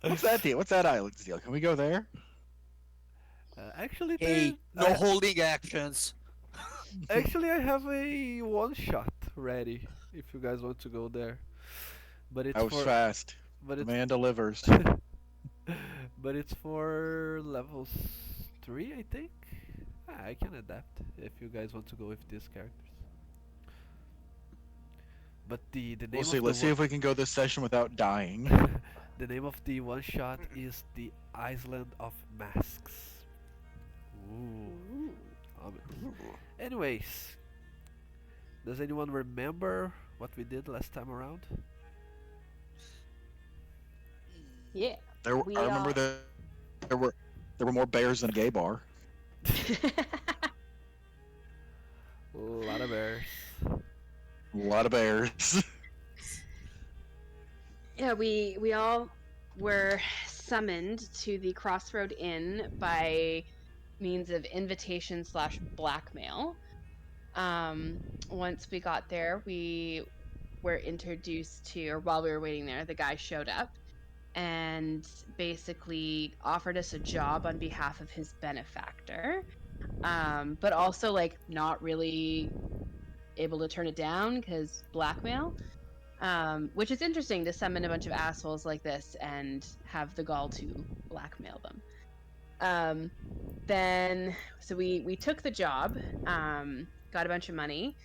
What's that deal? What's that island's deal? Can we go there? Actually, Hey, no holding actions. I have a one shot ready if you guys want to go there. But I it's was for fast. but The it's man delivers. but it's for levels 3, I think. I can adapt if you guys want to go with these characters. But the We'll name see. of the Let's see one if we can go this session without dying. the name of the one shot is the Island of Masks. Ooh, Ooh. ominous. Anyways, does anyone remember what we did last time around? Yeah. I We remember there were more bears than a gay bar. A lot of bears. A lot of bears. Yeah, we all were summoned to the Crossroad Inn by means of invitation slash blackmail. Once we got there, we were introduced to, or while we were waiting there, the guy showed up and basically offered us a job on behalf of his benefactor. But also like not really able to turn it down because blackmail. Which is interesting to summon a bunch of assholes like this and have the gall to blackmail them. Um, then, so we took the job, got a bunch of money,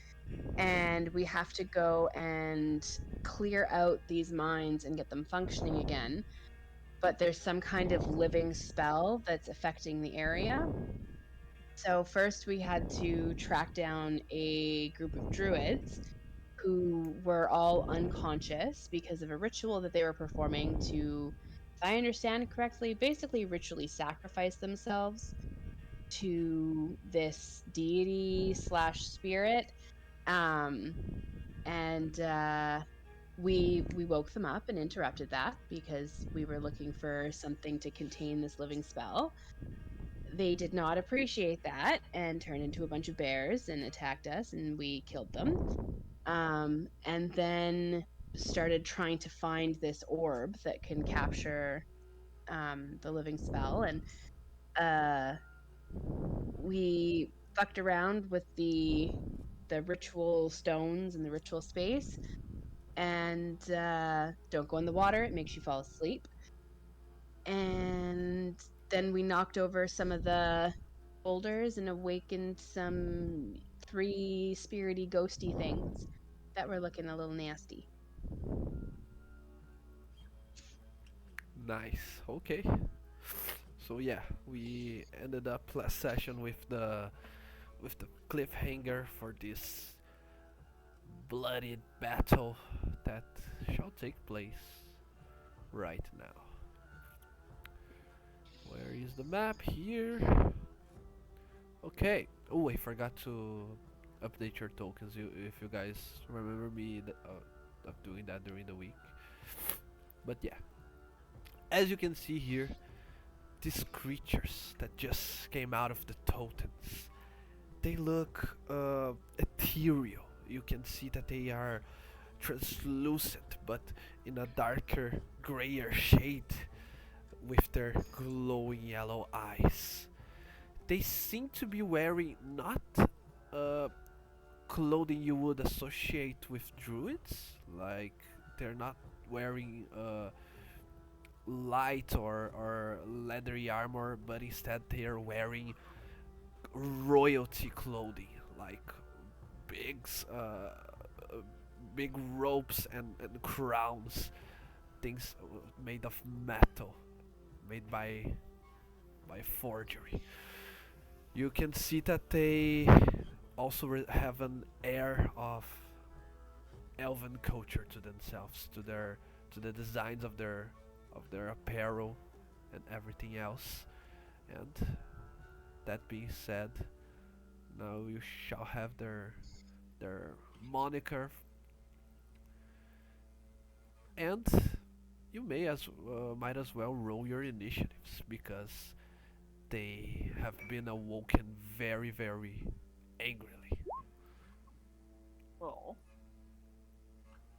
and we have to go and clear out these mines and get them functioning again. But there's some kind of living spell that's affecting the area. So first we had to track down a group of druids who were all unconscious because of a ritual that they were performing to, if I understand correctly, basically ritually sacrifice themselves to this deity slash spirit. Um, and we woke them up and interrupted that because we were looking for something to contain this living spell. They did not appreciate that and turned into a bunch of bears and attacked us, and we killed them. And then started trying to find this orb that can capture the living spell. And uh, we fucked around with the ritual stones and the ritual space. And don't go in the water; it makes you fall asleep. And then we knocked over some of the boulders and awakened some three spirity ghosty things that were looking a little nasty. Nice. Okay. So yeah, we ended up last session with the cliffhanger for this bloody battle that shall take place right now. Where is the map here? Okay. Oh, I forgot to update your tokens. If you guys remember me of doing that during the week. But yeah, as you can see here, these creatures that just came out of the totems, they look ethereal. You can see that they are translucent, but in a darker, grayer shade with their glowing yellow eyes. They seem to be wearing not uh, clothing you would associate with druids, like they're not wearing light or leathery armor, but instead they're wearing royalty clothing, like big, uh, uh, big ropes and crowns, things made of metal, made by forgery. You can see that they also have an air of elven culture to themselves, to the designs of their apparel and everything else. And that being said, now you shall have their moniker, and you might as well roll your initiatives because they have been awoken very angrily. Oh,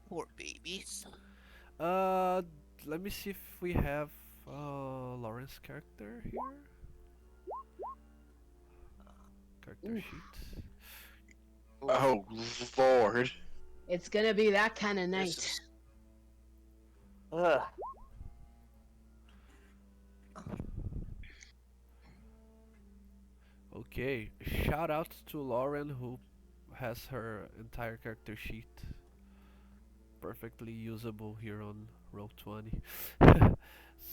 Poor babies. Uh, let me see if we have Lauren's character here. Character Oof. sheet. Oh Lord. It's gonna be that kind of night. This is Ugh. Okay, shout out to Lauren who has her entire character sheet perfectly usable here on Roll20.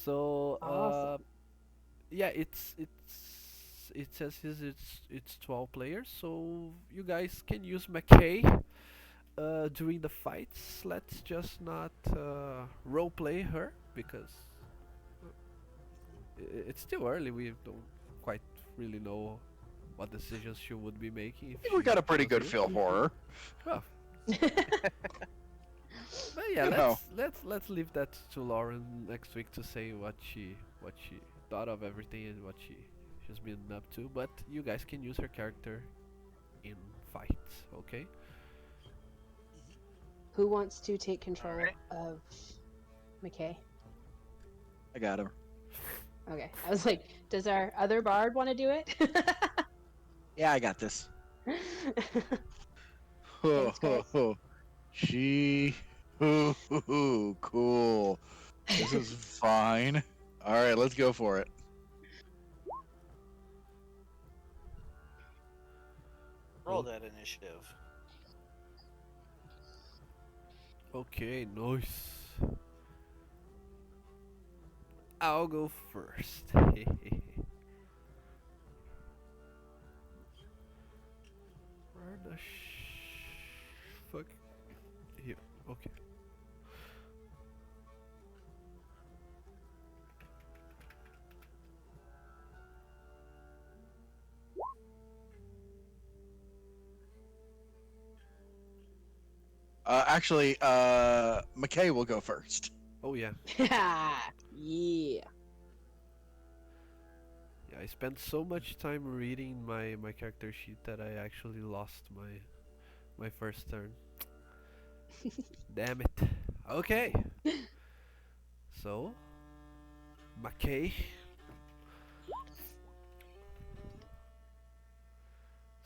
So Awesome. yeah, it says here it's 12 players, so you guys can use McKay during the fights. Let's just not roleplay her because it's still early. We don't quite really know what decisions she would be making. If I think we she got a pretty was good here. feel for her. Well, but yeah, You know. let's leave that to Lauren next week to say what she thought of everything and what she's been up to. But you guys can use her character in fights, okay? Who wants to take control Alright. of McKay? I got her. Okay. I was like, does our other bard want to do it? Yeah, I got this. Thanks, Greg. She. Cool. This is fine. All right, let's go for it. roll that initiative. Okay, nice. I'll go first. Where the fuck? Here. Okay. Actually, McKay will go first. Oh yeah. Yeah. Yeah, I spent so much time reading my character sheet that I actually lost my first turn. Damn it. Okay. So, McKay.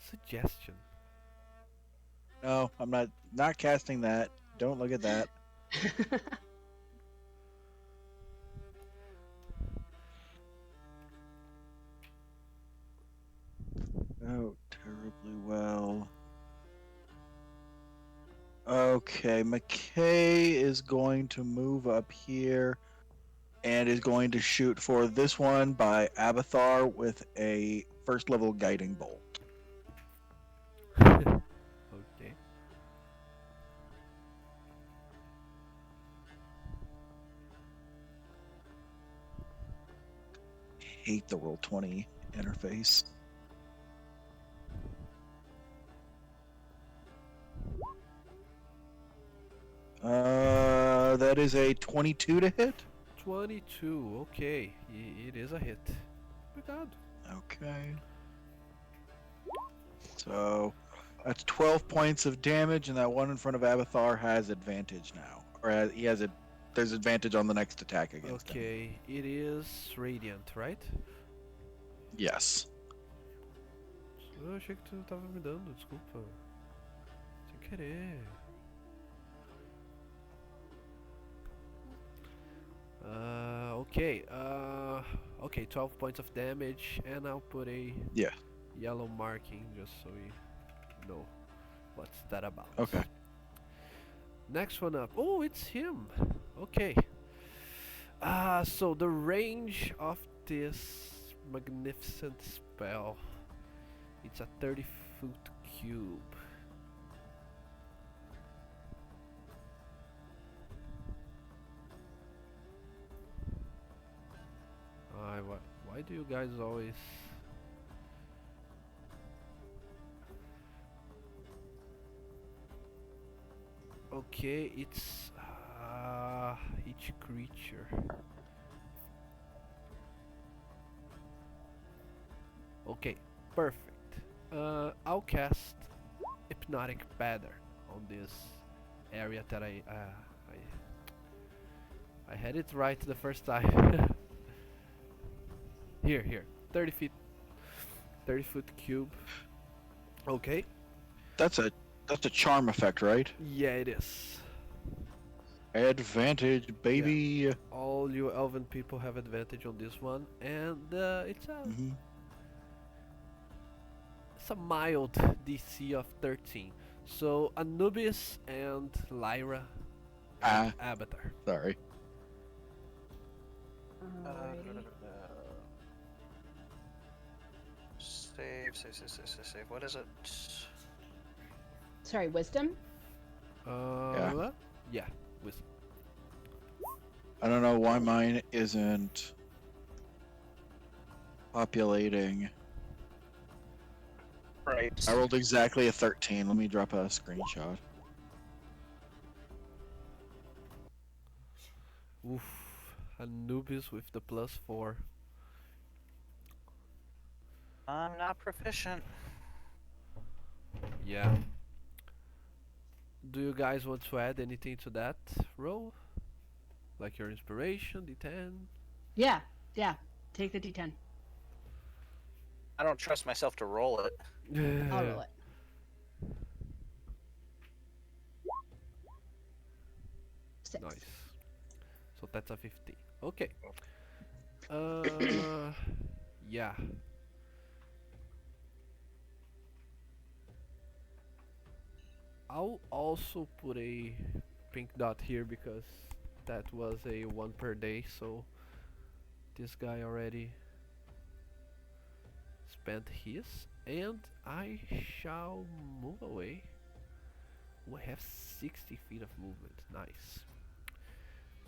Suggestion. No, I'm not casting that. Don't look at that. Oh, terribly well. Okay, McKay is going to move up here and is going to shoot for this one by Abathar with a first level guiding bolt. Okay. Hate the Roll20 interface. That is a 22 to hit. 22. Okay. It is a hit. Oh my god. Okay. So that's 12 points of damage, and that one in front of Abathar has advantage now. Or he has there's advantage on the next attack against him. Okay. It is radiant, right? Yes. Eu achei que tu tava me dando, desculpa. Sem querer. Okay. Okay, 12 points of damage, and I'll put a Yeah. yellow marking just so we know what's that about. Okay. Next one up. Oh, it's him. Okay. So the range of this magnificent spell, it's a 30-foot cube. Why do you guys always... Okay, it's each creature. Okay, perfect. I'll cast Hypnotic Pattern on this area that I had it right the first time. Here, 30 feet, 30-foot cube. Okay. That's a charm effect, right? Yeah, it is. Advantage, baby. All you elven people have advantage on this one, and it's Mhm. a mild DC of 13. So Anubhiss and Lyra and Abathar. Sorry. Alrighty. Save. What is it? Sorry, wisdom? Yeah, wisdom. I don't know why mine isn't populating. Right. I rolled exactly a 13. Let me drop a screenshot. Oof. Anubis with the +4. I'm not proficient. Yeah. Do you guys want to add anything to that roll? Like your inspiration, D10? Yeah. Take the D10. I don't trust myself to roll it. I'll roll it. Six. Nice. So that's a 15. Okay. Yeah. I'll also put a pink dot here because that was a 1 per day, so this guy already spent his, and I shall move away. We have 60 feet of movement. Nice.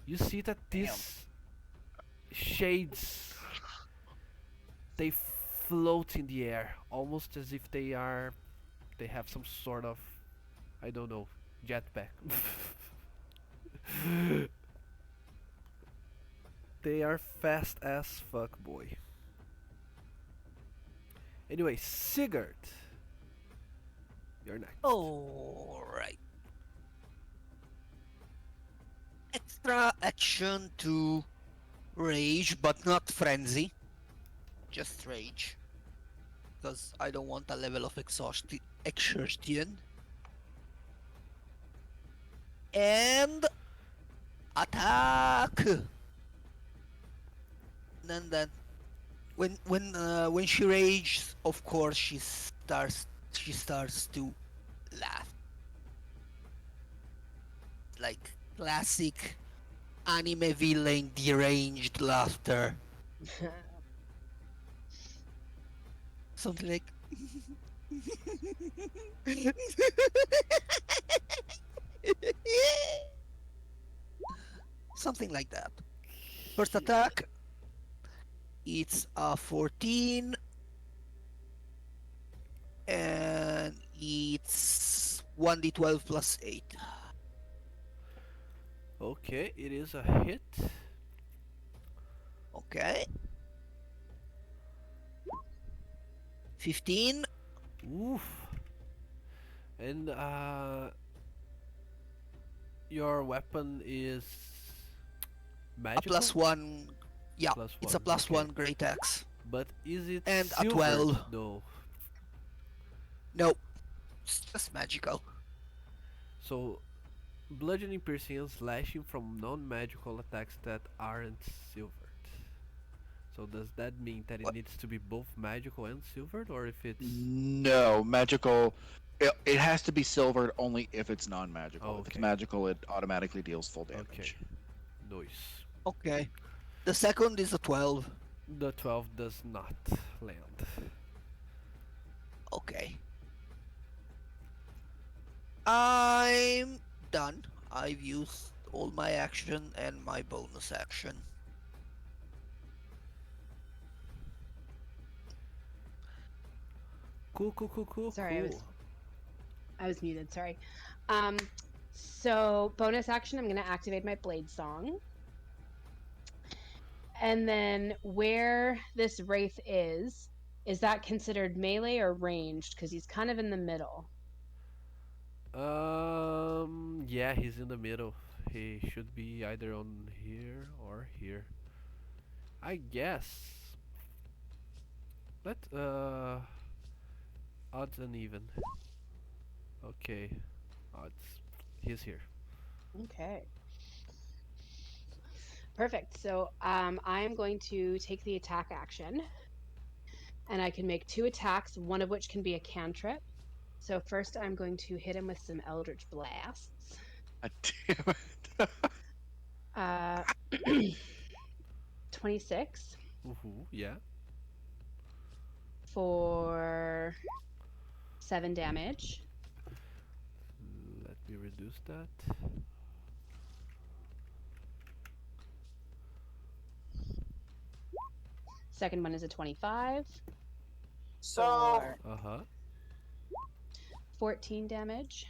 You see that these shades, they float in the air, almost as if they have some sort of, I don't know, jetpack. They are fast as fuck, boy. Anyway, Sigurd, you're next. Alright. Extra action to rage, but not frenzy. Just rage. Because I don't want a level of exhaustion. And attack. And then when she rages, of course she starts to laugh. Like classic anime villain deranged laughter. Something like something like that. First attack, it's a 14 and it's 1d12 plus 8. Okay, it is a hit. Okay. 15. Oof. And your weapon is A magical? +1. Yeah, Plus it's a one, okay. +1 great axe. But is it And a silvered? 12. No. No, it's just magical. So, bludgeoning, piercing, and slashing from non-magical attacks that aren't silvered. So does that mean that it What? needs to be both magical and silvered, or if it's... No, magical. It has to be silvered only if it's non-magical. If it's Okay. magical, it automatically deals full damage. Okay. Nice. Okay. The second is a 12. The 12 does not land. Okay. I'm done. I've used all my action and my bonus action. Cool. Sorry, I was muted. Sorry. So bonus action, I'm gonna activate my blade song, and then where this wraith is that considered melee or ranged? Because he's kind of in the middle. Yeah, he's in the middle. He should be either on here or here. I guess. Let odds uneven. Okay, odds. He's here. Okay. Perfect. So I am going to take the attack action, and I can make 2 attacks, one of which can be a cantrip. So first, I'm going to hit him with some Eldritch Blasts. God damn it. Uh, 26 Yeah. for 7 damage. Let me reduce that. Second one is a 25 So for Uh huh. 14 damage.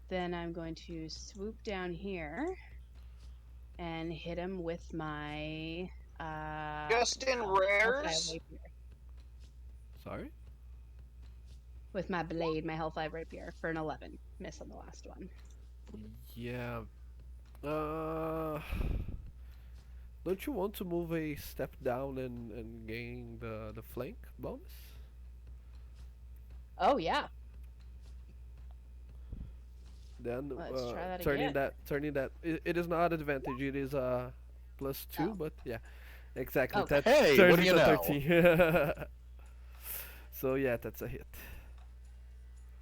Then I'm going to swoop down here and hit him with my just in Hellfire rares. Rapier. Sorry. With my blade, my Hellfire Rapier for an 11. Miss on the last one. Yeah. Uh. Don't you want to move a step down and gain the flank bonus? Oh yeah, Then let's try that turning again. that it is not advantage. It is +2, Oh. but yeah, exactly. Okay. That Hey, turns what do you into know? 13. So yeah, that's a hit.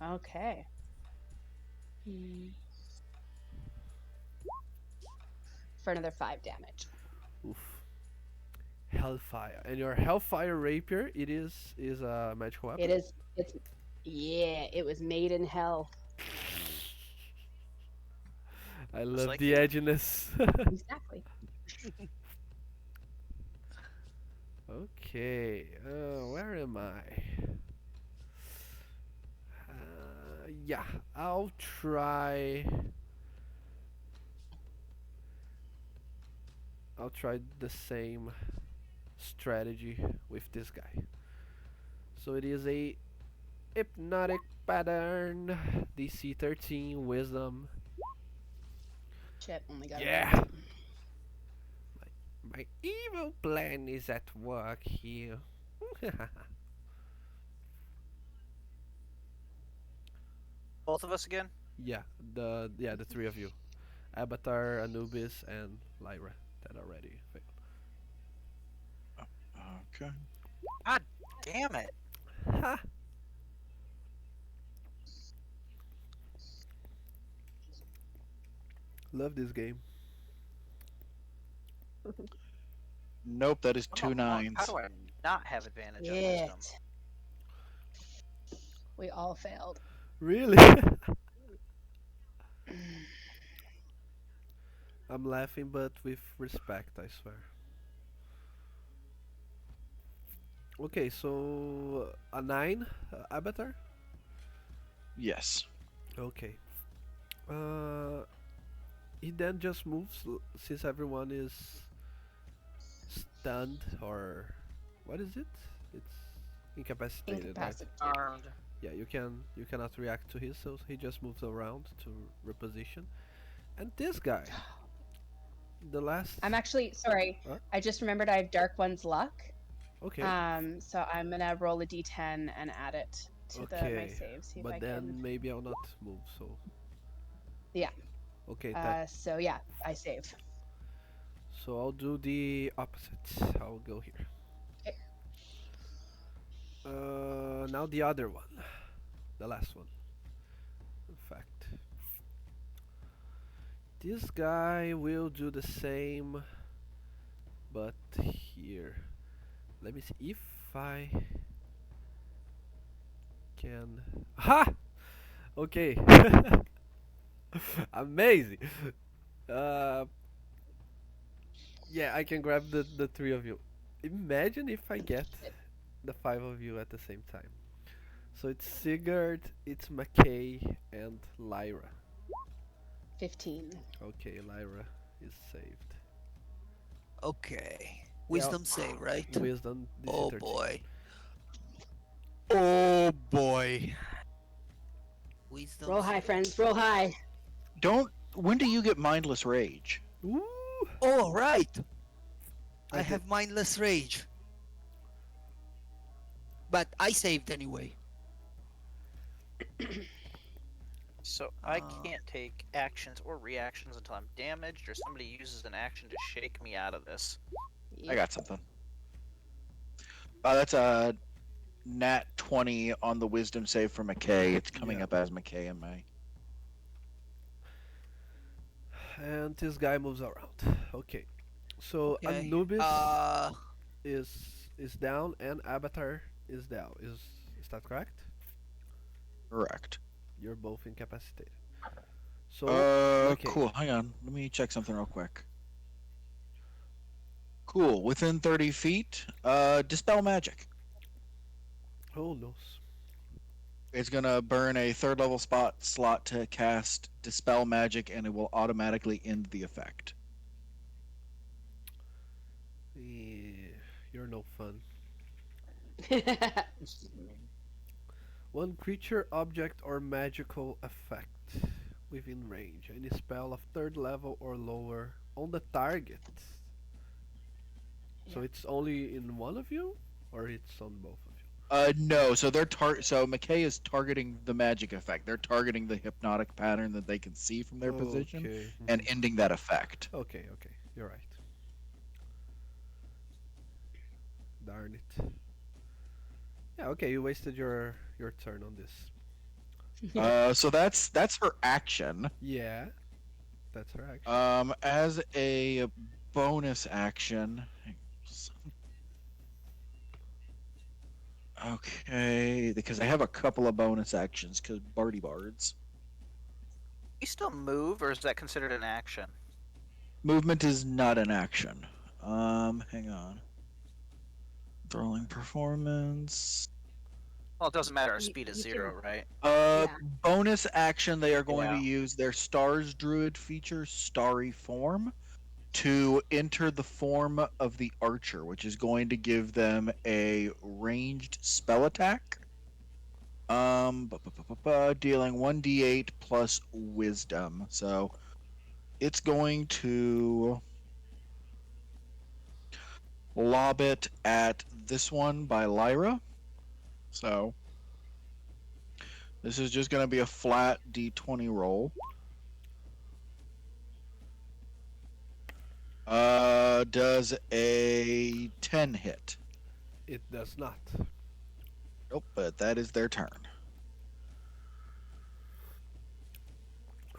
Okay. Hmm. For another 5 damage. Oof. Hellfire. And your Hellfire Rapier, it is a magical weapon. It is. It's. Yeah, it was made in hell. I love like the you. edginess. Exactly. Okay. Where am I? Yeah, I'll try. I'll try the same strategy with this guy. So it is a hypnotic pattern, DC 13, wisdom. Shit, only got Yeah. a 19. My evil plan is at work here. Both of us again. Yeah, the three of you. Abathar, Anubhiss, and Lyra that already failed. Okay. God damn it! Ha! Love this game. Nope, that is I'm two a monk. nines. How do I not have advantage on Shit. wisdom? We all failed. Really? I'm laughing, but with respect, I swear. Okay, so a 9, Abathar? Yes. Okay. Uh, he then just moves since everyone is stunned or what is it? It's incapacitated, right? Incapacitated. Armed. Yeah, you cannot react to his, so he just moves around to reposition. And this guy, the last. I'm actually sorry. Huh? I just remembered I have Dark One's luck. Okay. So I'm gonna roll a d10 and add it to my Okay. save. See if But I then can. maybe I'll not move. So. Yeah. Okay. That. So yeah, I save. So I'll do the opposite. I'll go here. Okay. Now the other one, the last one. In fact, this guy will do the same, but here. Let me see if I can. Ha! Okay. Amazing. Uh, yeah, I can grab the three of you. Imagine if I get the 5 of you at the same time. So it's Sigurd, it's McKay, and Lyra. 15. Okay, Lyra is saved. Okay. Wisdom save, right? Wisdom DC Oh 13. boy. Oh boy. Wisdom Roll high, save. friends. Roll high. When do you get mindless rage? Ooh! Oh, right. I I have mindless rage. But I saved anyway. So I Uh, can't take actions or reactions until I'm damaged or somebody uses an action to shake me out of this. I got something. That's a nat 20 on the wisdom save for McKay. It's coming Yeah. up as McKay and May. And this guy moves around. Okay. So okay. Anubhiss is down and Abathar is down. Is that correct? Correct. You're both incapacitated. So okay. Cool. Hang on. Let me check something real quick. Cool. Within 30 feet, dispel magic. Oh no. It's gonna burn a third level slot to cast dispel magic, and it will automatically end the effect. You're no fun. One creature, object, or magical effect within range. Any spell of third level or lower on the target. So it's only in one of you, or it's on both of you? No. So so McKay is targeting the magic effect. They're targeting the hypnotic pattern that they can see from their position Okay. and ending that effect. Okay. You're right. Darn it. Yeah. Okay. You wasted your turn on this. So that's her action. Yeah. That's her action. As a bonus action. Okay, because I have a couple of bonus actions because Barty Bards. You still move, or is that considered an action? Movement is not an action. Hang on. Throwing performance. Well, it doesn't matter. Our You- speed is you 0, can- right? Uh, Yeah. bonus action, they are going to Yeah. use their Stars Druid feature, Starry Form, to enter the form of the Archer, which is going to give them a ranged spell attack. Dealing 1d8 plus Wisdom. So it's going to lob it at this one by Lyra. So this is just going to be a flat d20 roll. Does a 10 hit? It does not. Nope, but that is their turn.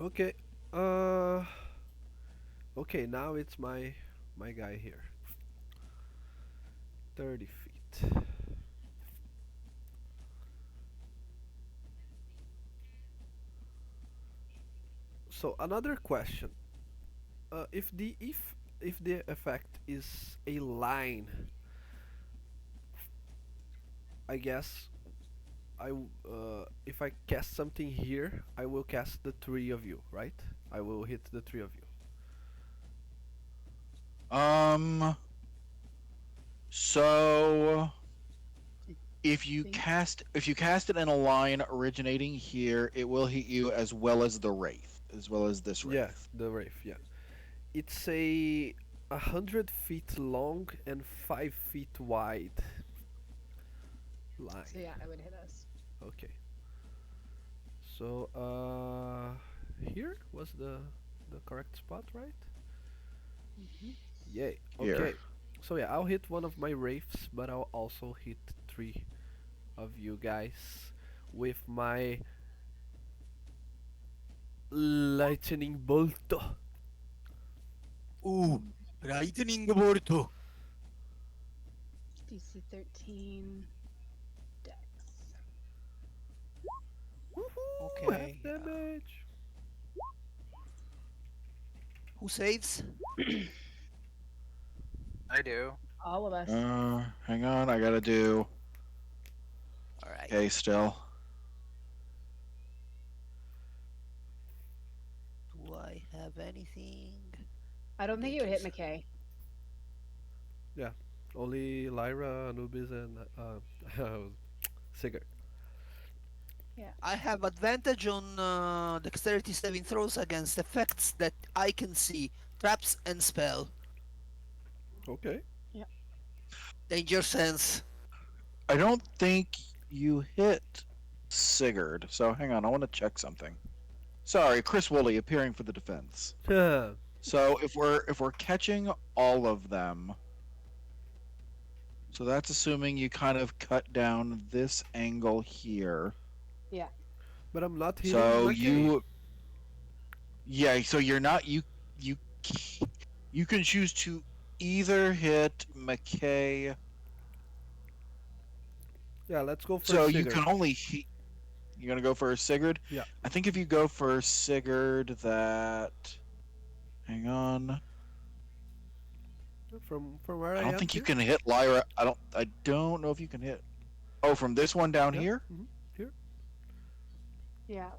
Okay. Okay, now it's my guy here. 30 feet. So another question. If the effect is a line, I guess if I cast something here, I will cast the three of you, right? I will hit the three of you. So if you think- cast it in a line originating here, it will hit you as well as the wraith, as well as this wraith. Yeah, the wraith. Yeah, it's a 100 feet long and 5 feet wide line. So yeah, it would hit us. Okay. So here was the correct spot, right? Yay. Here. Okay. So yeah, I'll hit one of my wraiths, but I'll also hit three of you guys with my lightning bolt. Ooh, lightning bolt. DC 13 Dex. Woohoo! Okay, Half damage. Who saves? I do. All of us. Hang on, I gotta do. Alright. Okay, still. Do I have anything? I don't think it would hit McKay. Yeah, Only Lyra, Anubhiss, and Sigurd. I have advantage on dexterity saving throws against effects that I can see, traps and spell. Okay. Danger sense. I don't think you hit Sigurd. So hang on, I want to check something. Sorry, Chris Woolley appearing for the defense. So if we're catching all of them, so that's assuming you kind of cut down this angle here. Yeah. But I'm not hitting So McKay. so you're not you you can choose to either hit McKay. Yeah, let's go for So you Sigurd. can only you're gonna go for Sigurd. Yeah. I think if you go for Sigurd, that hang on. From where I I don't am think you here. can hit Lyra. I don't know if you can hit. Oh, from this one down Yeah. here. Here. Yeah.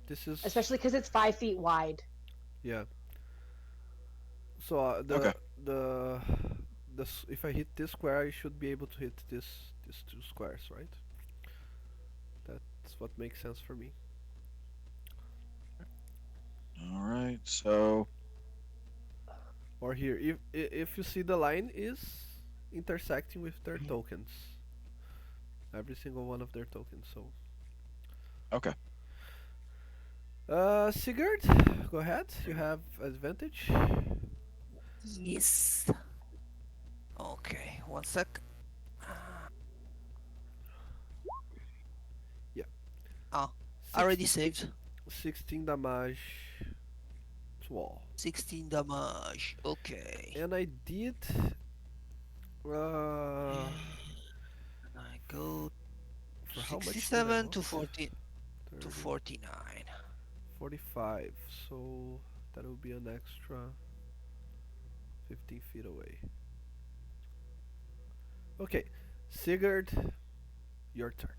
This is Especially because it's 5 feet wide. yeah. So Okay. the if I hit this square, I should be able to hit these two squares, right? That's what makes sense for me. All right. So Or here, if you see the line is intersecting with their tokens, every single one of their tokens. So okay. Sigurd, go ahead. You have advantage. Yes. Okay, one sec. Yeah. Ah, Six, already saved. 16 damage to all. 16 damage. Okay. And I did uh I go for how much did I 67 to roll? 40 to 30, 49. 45. So that will be an extra 15 feet away. Okay, Sigurd, your turn.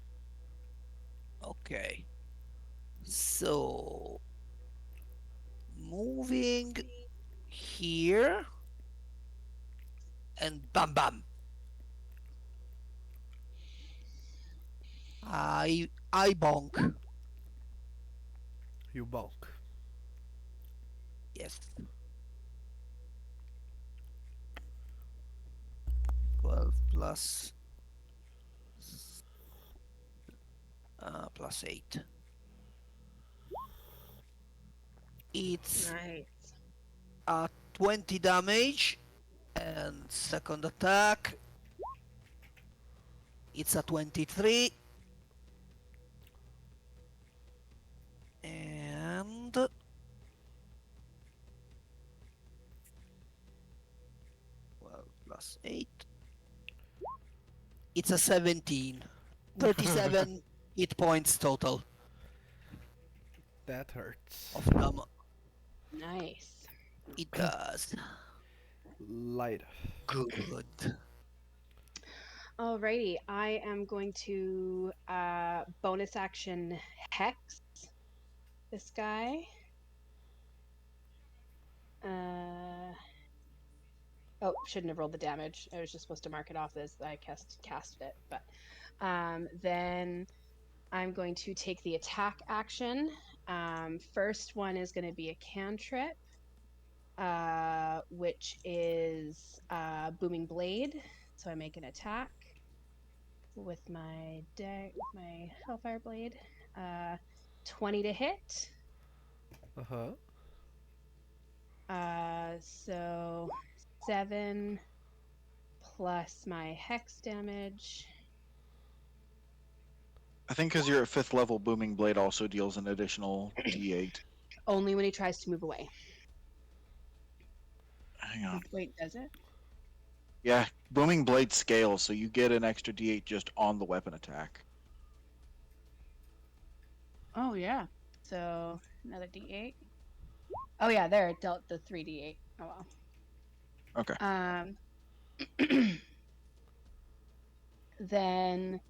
Okay. So moving here and bam bam. I bonk. You bonk. Yes. 12 plus plus 8. It's Nice. 20 damage, and second attack it's a 23, and 12 plus 8 it's a 17. 37 hit points total That hurts. of damage. Nice. It does. Lyra. Good. Alrighty, I am going to bonus action hex this guy. Oh, shouldn't have rolled the damage. I was just supposed to mark it off as I casted it. But then I'm going to take the attack action. First one is going to be a cantrip, which is Booming Blade. So I make an attack with my Hellfire Blade. 20 to hit. So 7 plus my hex damage. I think because you're at 5th level, Booming Blade also deals an additional D8. Only when he tries to move away. Hang on. Wait, does it? Yeah, Booming Blade scales, so you get an extra D8 just on the weapon attack. Oh, yeah. So another D8. Oh, yeah, there, it dealt the 3D8. Oh, well. Okay. Then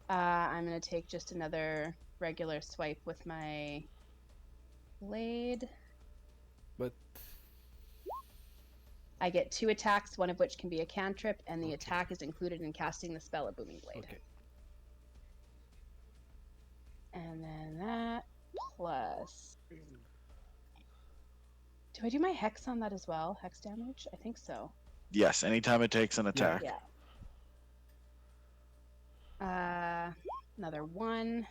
I'm going to take just another regular swipe with my blade. But I get 2 attacks, one of which can be a cantrip, and the Okay. attack is included in casting the spell of Booming Blade. Okay. And then that plus. Do I do my hex on that as well? Hex damage? I think so. Yes, anytime it takes an attack. Yeah. Another 1. What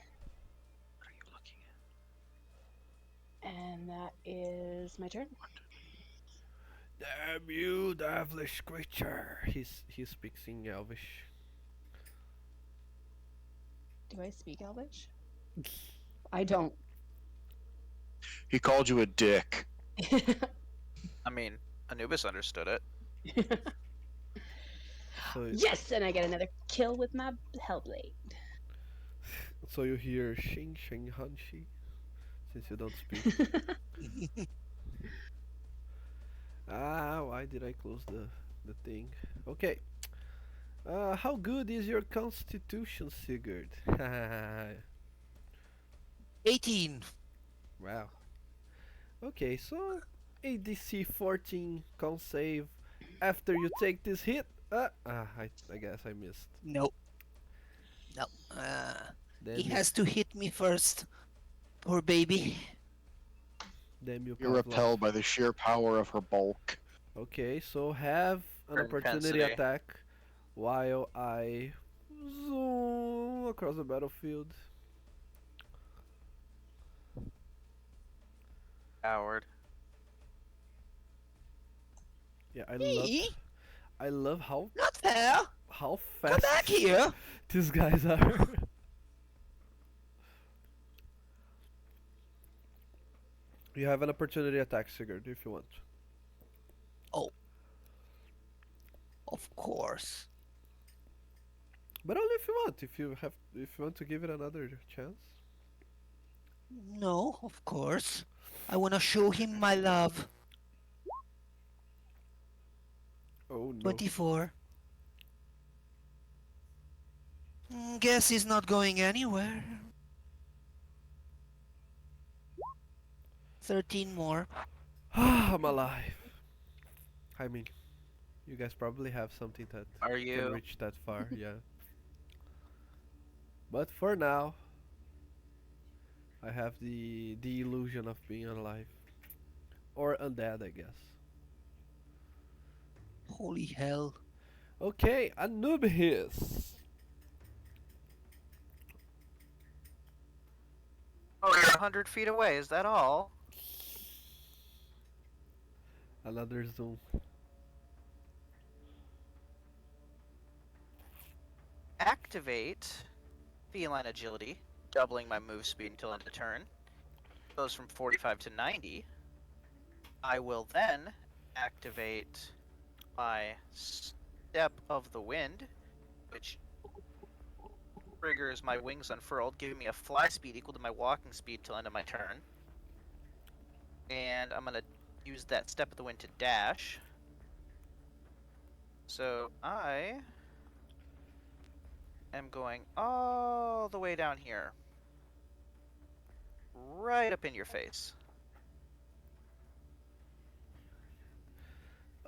are you looking at? And that is my turn. Damn you, devilish creature! He speaks in Elvish. Do I speak Elvish? I don't. He called you a dick. I mean, Anubhiss understood it. So, Yes, and I get another kill with my Hellblade. so you hear shing shing hanshi, since you don't speak. Why did I close the thing? Okay. How good is your constitution, Sigurd? 18. Wow. Okay, so ADC 14 con save after you take this hit. I guess I missed. Nope. No. Then He you, has to hit me first. Poor baby. then you You're Pavlov. repelled by the sheer power of her bulk. Okay, so have an For opportunity intensity. attack while I zoom across the battlefield. Howard. Yeah, Me? I love Not fair. how Come fast back here. these guys are. You have an opportunity attack, Sigurd, if you want. Of course. But only if you want. If you want to give it another chance. No, of course. I want to show him my love. Oh no. 24. Guess he's not going anywhere. 13 more. I'm alive. I mean, you guys probably have something that Are can you? reach that far, yeah. But for now, I have the illusion of being alive. Or undead, I guess. Holy hell. Okay, Anubhiss. Oh, you're 100 feet away. Is that all? Another zoom. Activate feline agility, doubling my move speed until end of turn. Goes from 45 to 90. I will then activate my step of the wind, which triggers my wings unfurled, giving me a fly speed equal to my walking speed till end of my turn. And I'm gonna use that step of the wind to dash. So I am going all the way down here. Right up in your face.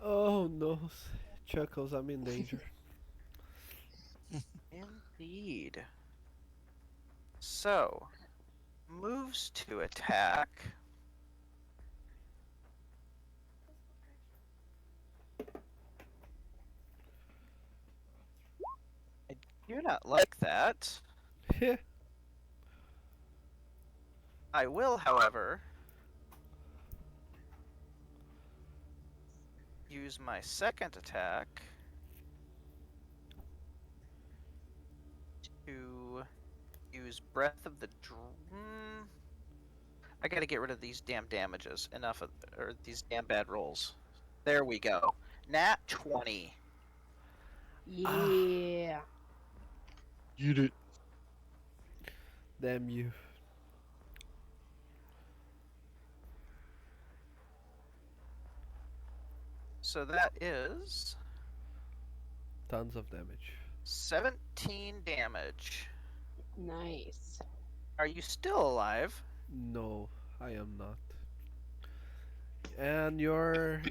Oh no, Chuckles, I'm in danger. Indeed. So, moves to attack. I do not like that. I will, however, use my second attack to use Breath of the I gotta get rid of these damn damages. Enough of, or these damn bad rolls. There we go. Nat 20. Yeah. You did. Damn you. So that is Tons of damage. 17 damage. Nice. Are you still alive? No, I am not. And your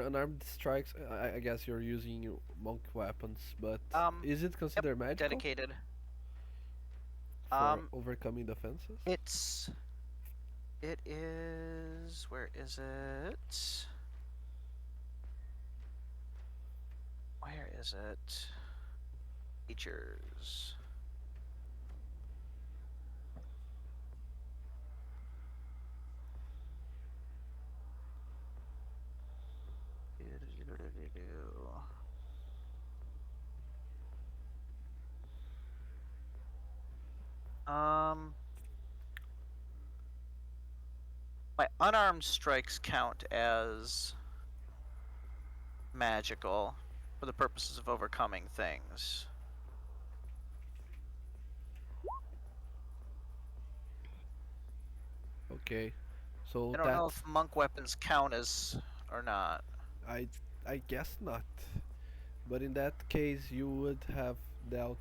unarmed strikes, I guess you're using monk weapons, but is it Yep, considered magical dedicated. for Um, overcoming defenses? it's it is where is it? Where is it? Features. Um, my unarmed strikes count as magical for the purposes of overcoming things. Okay, so I don't that know if monk weapons count as or not. I I guess not. But in that case, you would have dealt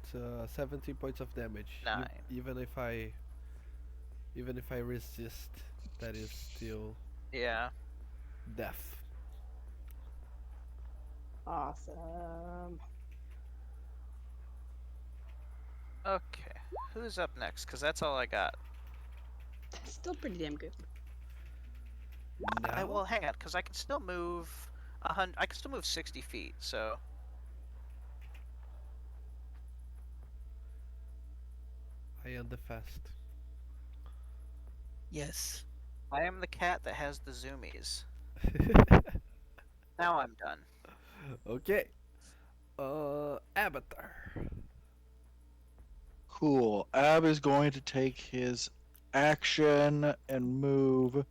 70 points of damage. 9. Even if I resist, that is still Yeah. death. Awesome. Okay. Who's up next? Because that's all I got. Still pretty damn good. I Now will hang on, because I can still move 100. I can still move 60 feet. So I end the fast. Yes. I am the cat that has the zoomies. Now I'm done. Okay. Abathar. Cool. Ab is going to take his action and move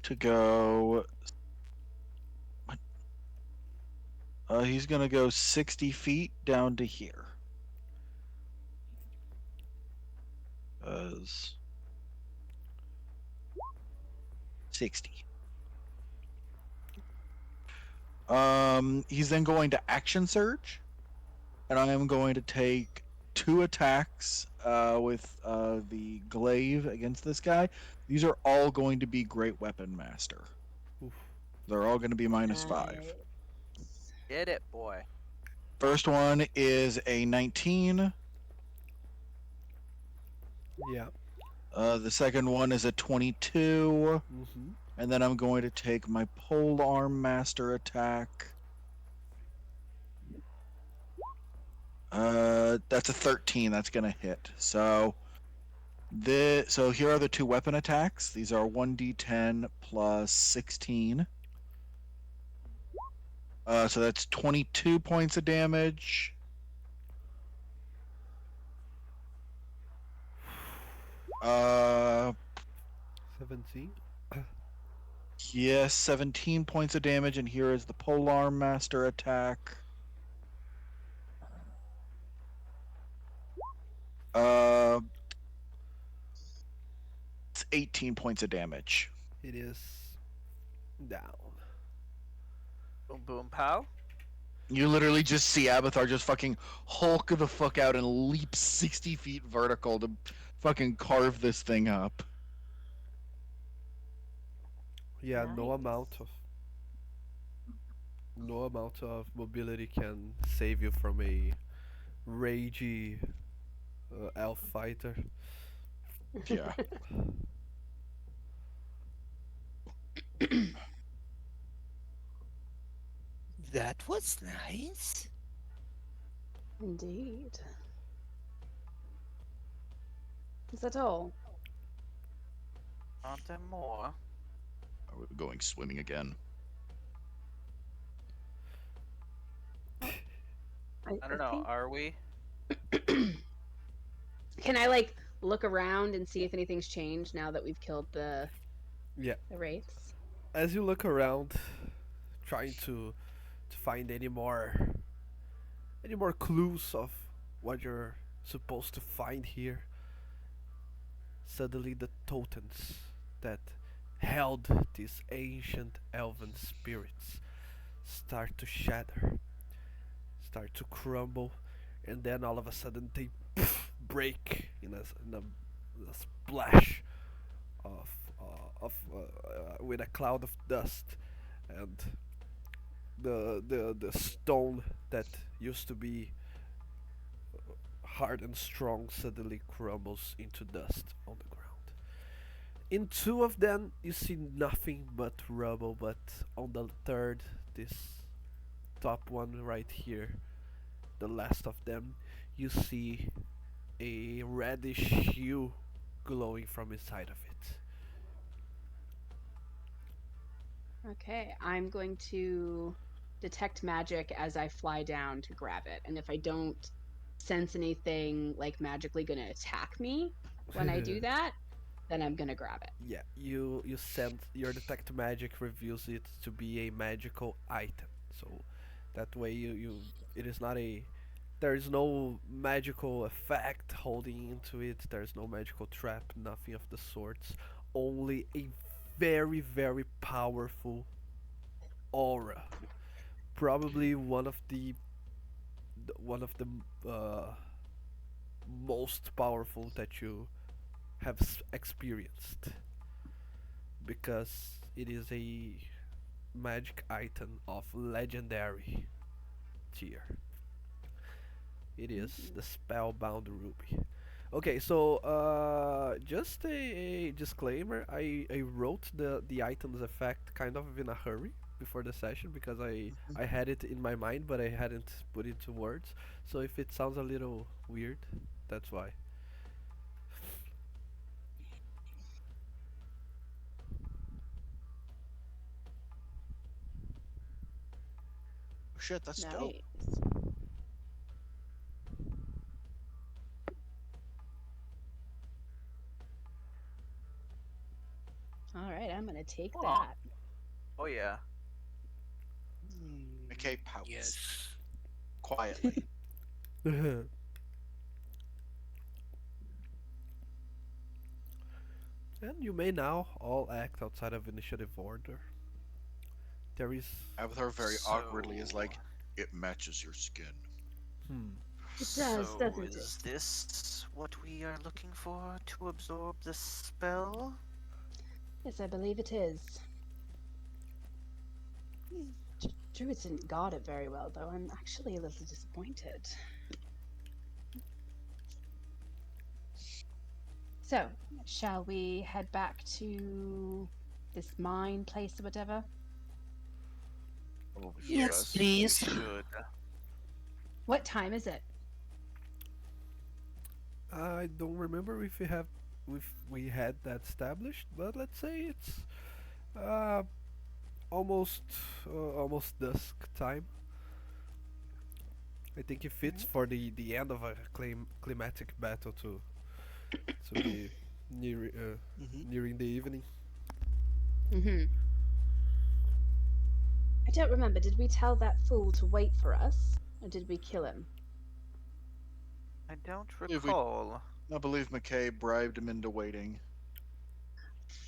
to go. What? He's going to go 60 feet down to here. 60. He's then going to action surge, and I am going to take 2 attacks with the glaive against this guy. These are all going to be Great Weapon Master. Oof. They're all going to be -5. Nice. Get it, boy. First one is a 19. Yeah. The second one is a 22. Mm-hmm. And then I'm going to take my polearm master attack. That's a 13. That's gonna hit. So here are the 2 weapon attacks. These are 1d10 plus 16. So that's 22 points of damage. Uh, 17. yes, 17 points of damage, and here is the polearm master attack. Uh, it's 18 points of damage. It is down. Boom, boom, pow. You literally just see Abathar just fucking hulk the fuck out and leap 60 feet vertical to fucking carve this thing up. Yeah, Nice. no amount of mobility can save you from a ragey elf fighter. Yeah. That was nice. Indeed. Is that all? Aren't there more? Are we going swimming again? I don't know. Are we? Can I like look around and see if anything's changed now that we've killed Yeah. the wraiths? As you look around, trying to find any more clues of what you're supposed to find here, suddenly the totems that held these ancient elven spirits start to shatter, start to crumble, and then all of a sudden they break in a splash of with a cloud of dust, and the stone that used to be hard and strong suddenly crumbles into dust on the ground. In two of them, you see nothing but rubble, but on the third, this top one right here, the last of them, you see a reddish hue glowing from inside of it. Okay, I'm going to detect magic as I fly down to grab it. And if I don't sense anything like magically going to attack me when I do that, then I'm going to grab it. Yeah, you send your detect magic reveals it to be a magical item. So that way you it is not a there is no magical effect holding into it. There's no magical trap, nothing of the sorts. Only a very powerful aura. Probably one of the uh, most powerful that you have experienced, because it is a magic item of legendary tier. It is the Spellbound Ruby. Okay, so just a disclaimer. I wrote the item's effect kind of in a hurry before the session because I had it in my mind but I hadn't put it to words. So if it sounds a little weird, that's why. Oh, shit, that's dope. Nice. All right, I'm going to take Oh. that. Oh yeah. McKay pouts Yes. quietly. And you may now all act outside of initiative order. There is Abathar very awkwardly is So- like, it matches your skin. It does, So doesn't is it? this what we are looking for to absorb the spell? Yes, I believe it is. Druids didn't guard it very well, though. I'm actually a little disappointed. So, shall we head back to this mine place or whatever? Probably for Yes, us. please. We should. What time is it? I don't remember if we had that established, but let's say it's uh almost almost dusk time. I think it fits for the end of a climatic battle to be nearing the evening. Mm-hmm. I don't remember. Did we tell that fool to wait for us, or did we kill him? I don't If we- recall. I believe McKay bribed him into waiting.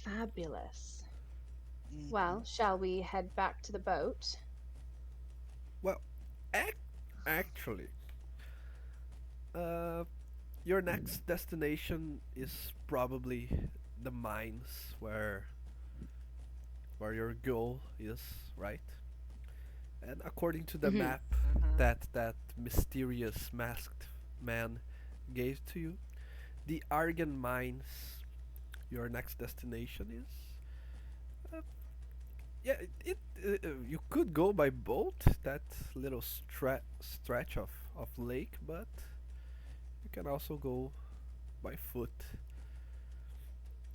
Fabulous. Well, shall we head back to the boat? Well, actually, uh, your next destination is probably the mines where your goal is, right? And according to the Mhm. map Mhm. that mysterious masked man gave to you, the Argan mines, your next destination is. Uh, yeah, you could go by boat, that little stretch of lake, but you can also go by foot.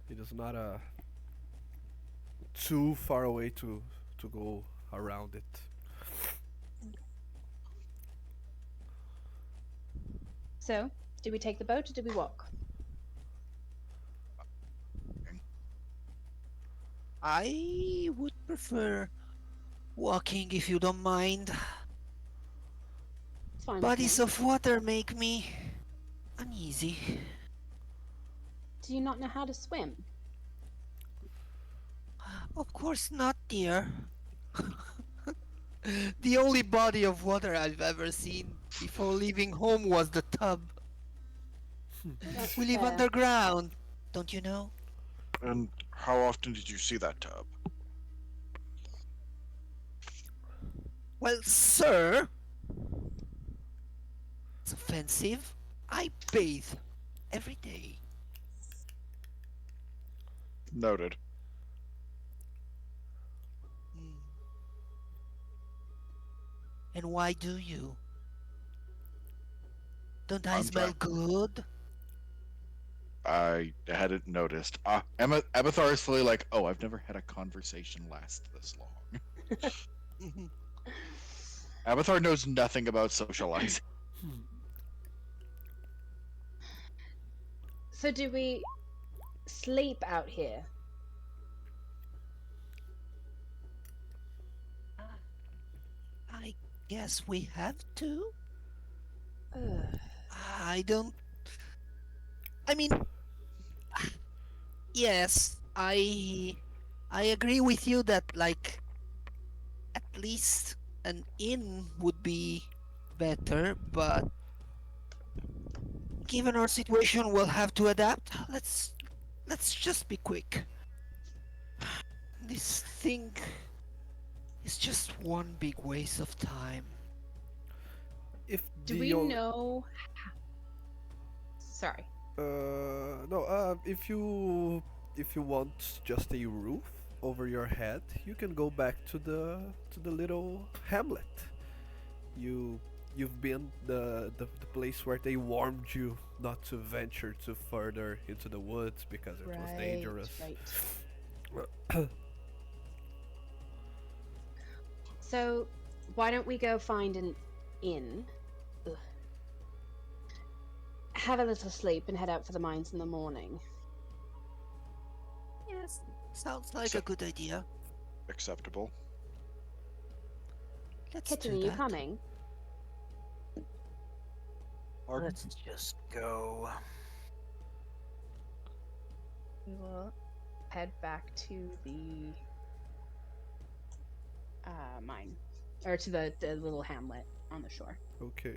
It is not too far away to go around it. So, did we take the boat or did we walk? I would prefer walking if you don't mind. It's fine. with Bodies me. of water make me uneasy. Do you not know how to swim? Of course not, dear. The only body of water I've ever seen before leaving home was the tub. That's We live fair. underground, don't you know? And how often did you see that tub? Well, sir, it's offensive. I bathe every day. Noted. Hmm. And why do you? Don't I I'm smell trying. good? I hadn't noticed. Abathar is fully like, oh, I've never had a conversation last this long. Mhm. Abathar knows nothing about socializing. So do we sleep out here? I guess we have to. Ugh. I don't. I mean, yes, I agree with you that like at least an inn would be better, but given our situation, we'll have to adapt. Let's just be quick. This thing is just one big waste of time. If Do the we only know? Sorry. no, if you want just a roof over your head, you can go back to the little hamlet. You you've been the place where they warned you not to venture too further into the woods because it was Right. dangerous. Right. So why don't we go find an inn? Ugh. Have a little sleep and head out for the mines in the morning. Yes, sounds like a Accept- good idea. Acceptable. Let's Kitten, do are you that. coming? Pardon? Let's just go. We will head back to the mine, or to the little hamlet on the shore. Okay.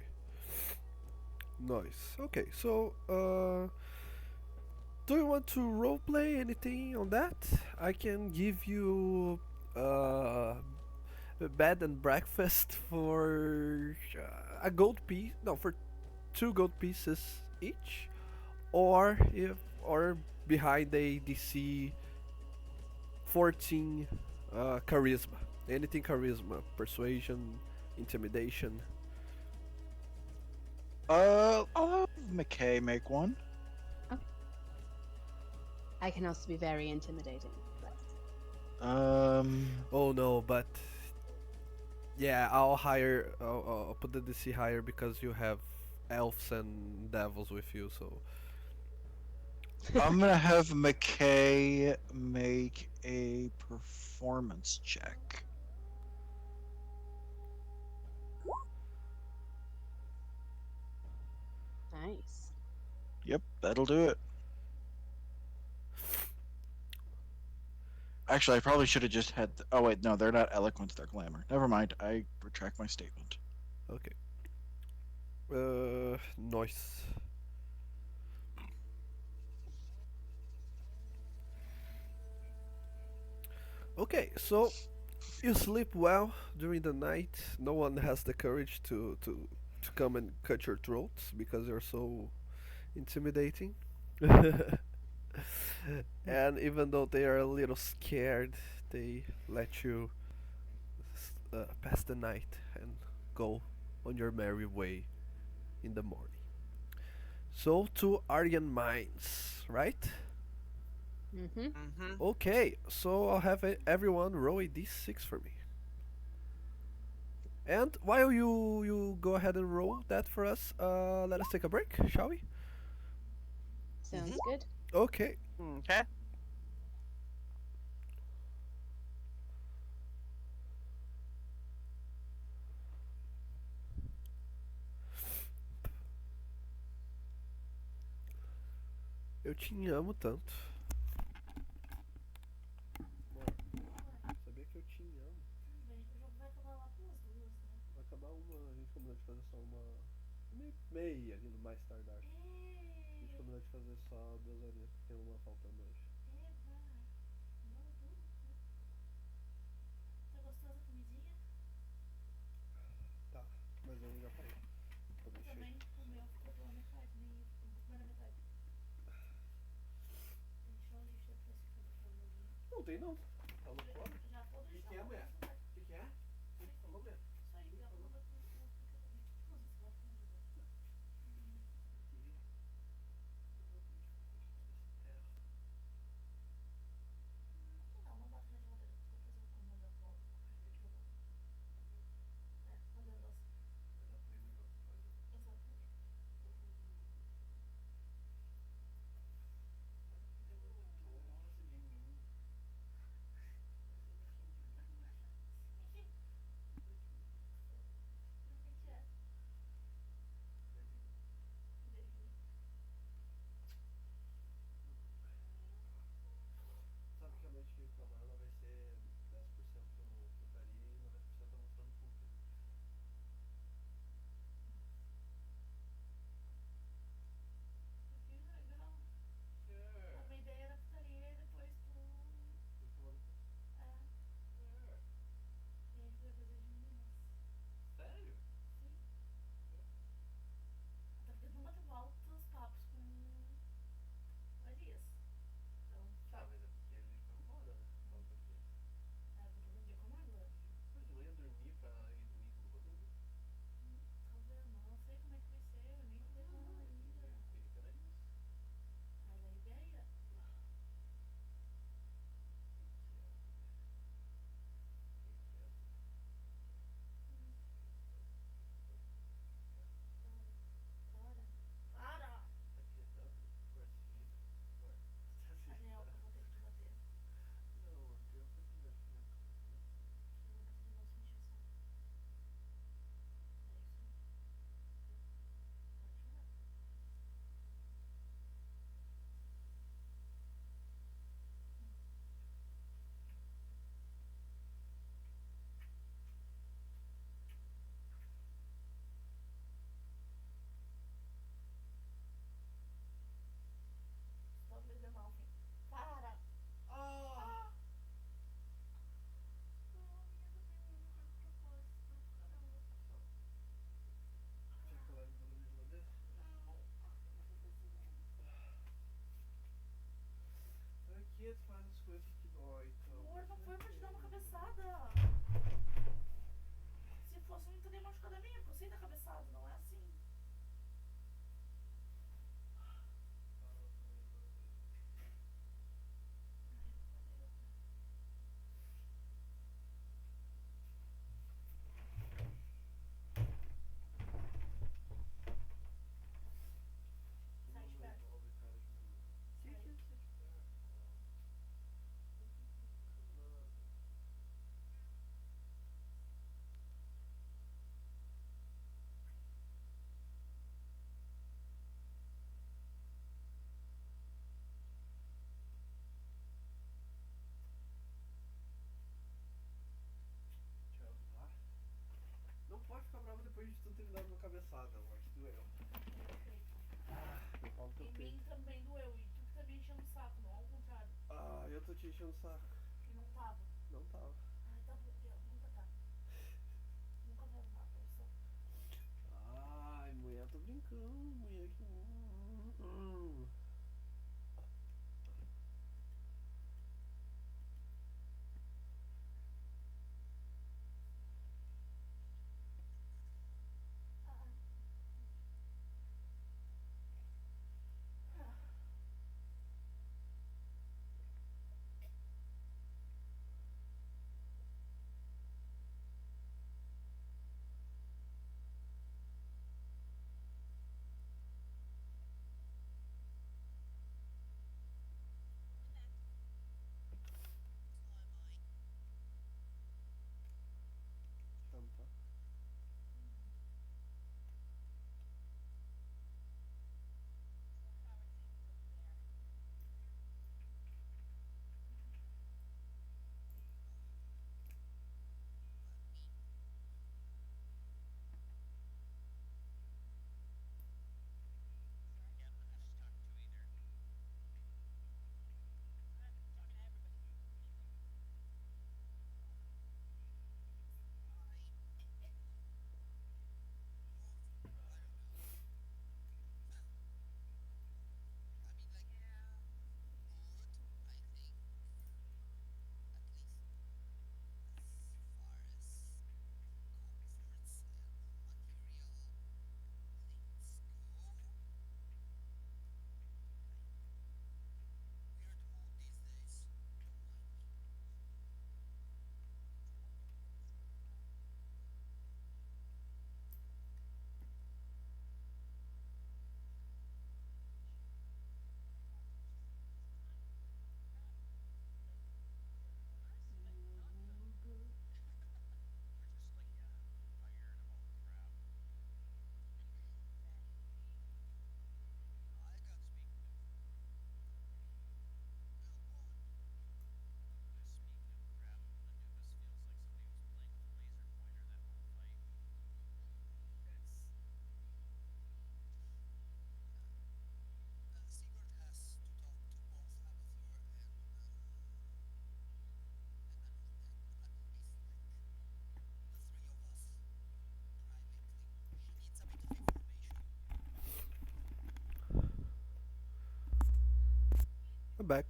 Nice. Okay, so do you want to roleplay anything on that? I can give you a bed and breakfast for a gold piece. No, for two gold pieces each, or if or behind a DC 14 charisma. Anything charisma, persuasion, intimidation. I'll have McKay make one. I can also be very intimidating. Oh no, but yeah, I'll hire. I'll put the DC higher because you have elves and devils with you. So I'm gonna have McKay make a performance check. Nice. Yep, that'll do it. Actually, I probably should have just had. Oh wait, no, they're not eloquence; they're glamour. Never mind. I retract my statement. okay. Nice. Okay, so you sleep well during the night. No one has the courage to come and cut your throats because you're so intimidating. And even though they are a little scared, they let you pass the night and go on your merry way in the morning. So to Aryan Mines, right? Mm-hmm. Mm-hmm. Okay, so I'll have everyone roll a d6 for me. And while you go ahead and roll that for us, let us take a break, shall we? Sounds Mhm. good. Okay. Okay. Eu te amo tanto. Sabia que eu te amo? Vai acabar uma, a gente combinou de fazer só uma meia ali no mais tardar. A gente combinou de fazer só 2 horinhas, porque tem uma faltando hoje. escutei não. Falou fora? Já tô O que, deixando. que é, mulher? O que, que é? O que falou, mulher? Isso aí, ela falou da música também. Não sei se bota no jogo. Não, não bota na geladeira. Depois eu vou mandar pro jogou. É, mandando assim. Vai dar prêmio no jogo. Exatamente. Nossa, de mim. O que que é? Beijinho. Sabe que a noite que com a Marla vai ser 10% putaria e 90% mostrando puta. Que legal. A minha ideia era putaria e depois tu... Eu tô falando puta. É. E a gente vai fazer de meninas. Sério? Sim. Até porque não bateu altos papos com o Elias. Então, Tá, mas é porque ele foi embora, né? Fala pra quê? é, eu tô dia com a Marla. Mas eu não ia dormir pra ir domingo no bagulho? Tá vendo? Eu não sei como é que vai ser, eu nem falei com ela ainda. Eu queria que era isso. Mas a ideia... Para. Para! Tá quietando? Corcinha. Agora. Tá se É real que eu vou ter que te bater. Não, amor, pior que eu tive filho. Eu vou bater de novo se me encher o saco. É isso aí. Para de chorar. Você tá me dando mal, filho. Para! Ah! Não, minha do bem, não foi de propósito. Caramba. Quer que eu leve o bagulho na geladeira? Não. Eu vou fazer isso mesmo. Aqui tu faz as coisas que dói, então. Amor, não foi pra te dar uma cabeçada. Se fosse, não teria machucado a minha, porque eu sei da cabeçada, não é assim. Ai, cadê outra? Sai de perto. Sai. Não pode ficar bravo depois de tu ter me dado uma cabeçada, amor, que doeu. Eu falo teu Em peito. mim também doeu, e tu que tá me enchendo o saco, não ao contrário. Ah, eu tô te enchendo o saco. E não tava. Não tava. Ai, tá bom, Biel, nunca tá. Nunca vai arrumar pra você. Ai, mulher, tô brincando, mulher. Ah. Ah. I'm back.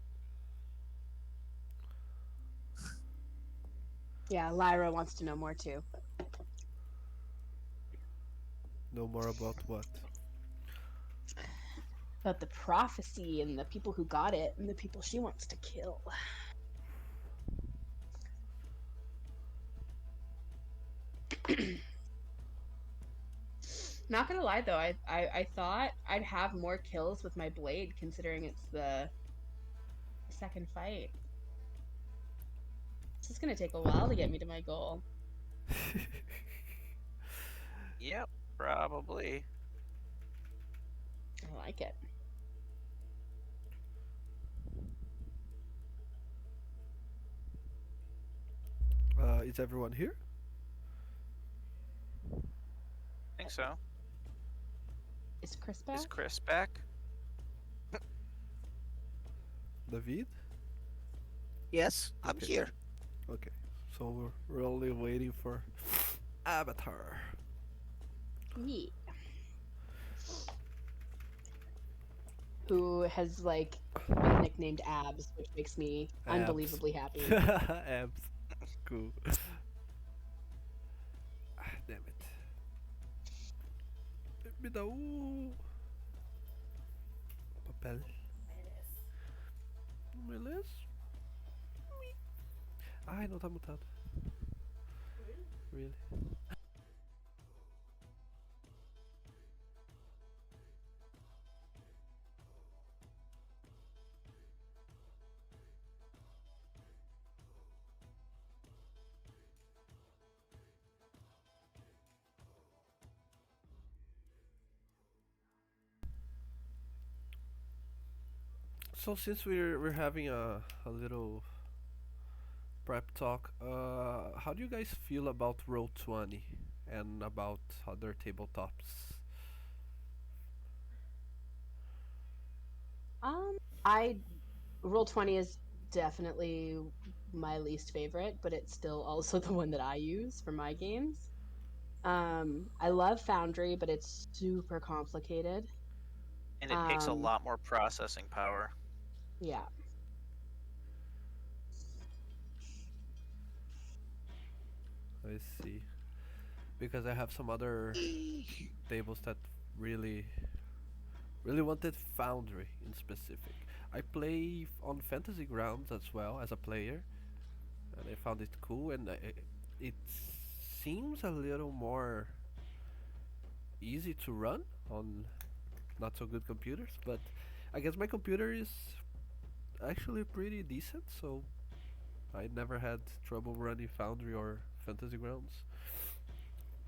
Yeah, Lyra wants to know more too. No more about what? About the prophecy and the people who got it and the people she wants to kill. Not gonna lie though, I thought I'd have more kills with my blade considering it's the second fight. This is gonna take a while to get me to my goal. Yep, probably. I like it. Is everyone here? Think so. Is Chris back? Is Chris back? David? Yes, I'm Okay. here. Okay. So we're only waiting for Abathar. Yeah. Who has like been nicknamed Abs, which makes me Abs. unbelievably happy. Abs. Cool. Damn it. Me dá o papel. Beleza? Ai, não tá mutado. Really? So since we're having a little prep talk, how do you guys feel about Roll20 and about other tabletops? I Roll20 is definitely my least favorite, but it's still also the one that I use for my games. I love Foundry, but it's super complicated. And it takes a Um, lot more processing power. yeah. I see. Because I have some other tables that really really wanted Foundry in specific. I play on Fantasy Grounds as well as a player, and I found it cool, and it seems a little more easy to run on not so good computers, but I guess my computer is actually pretty decent, so I never had trouble running Foundry or Fantasy Grounds.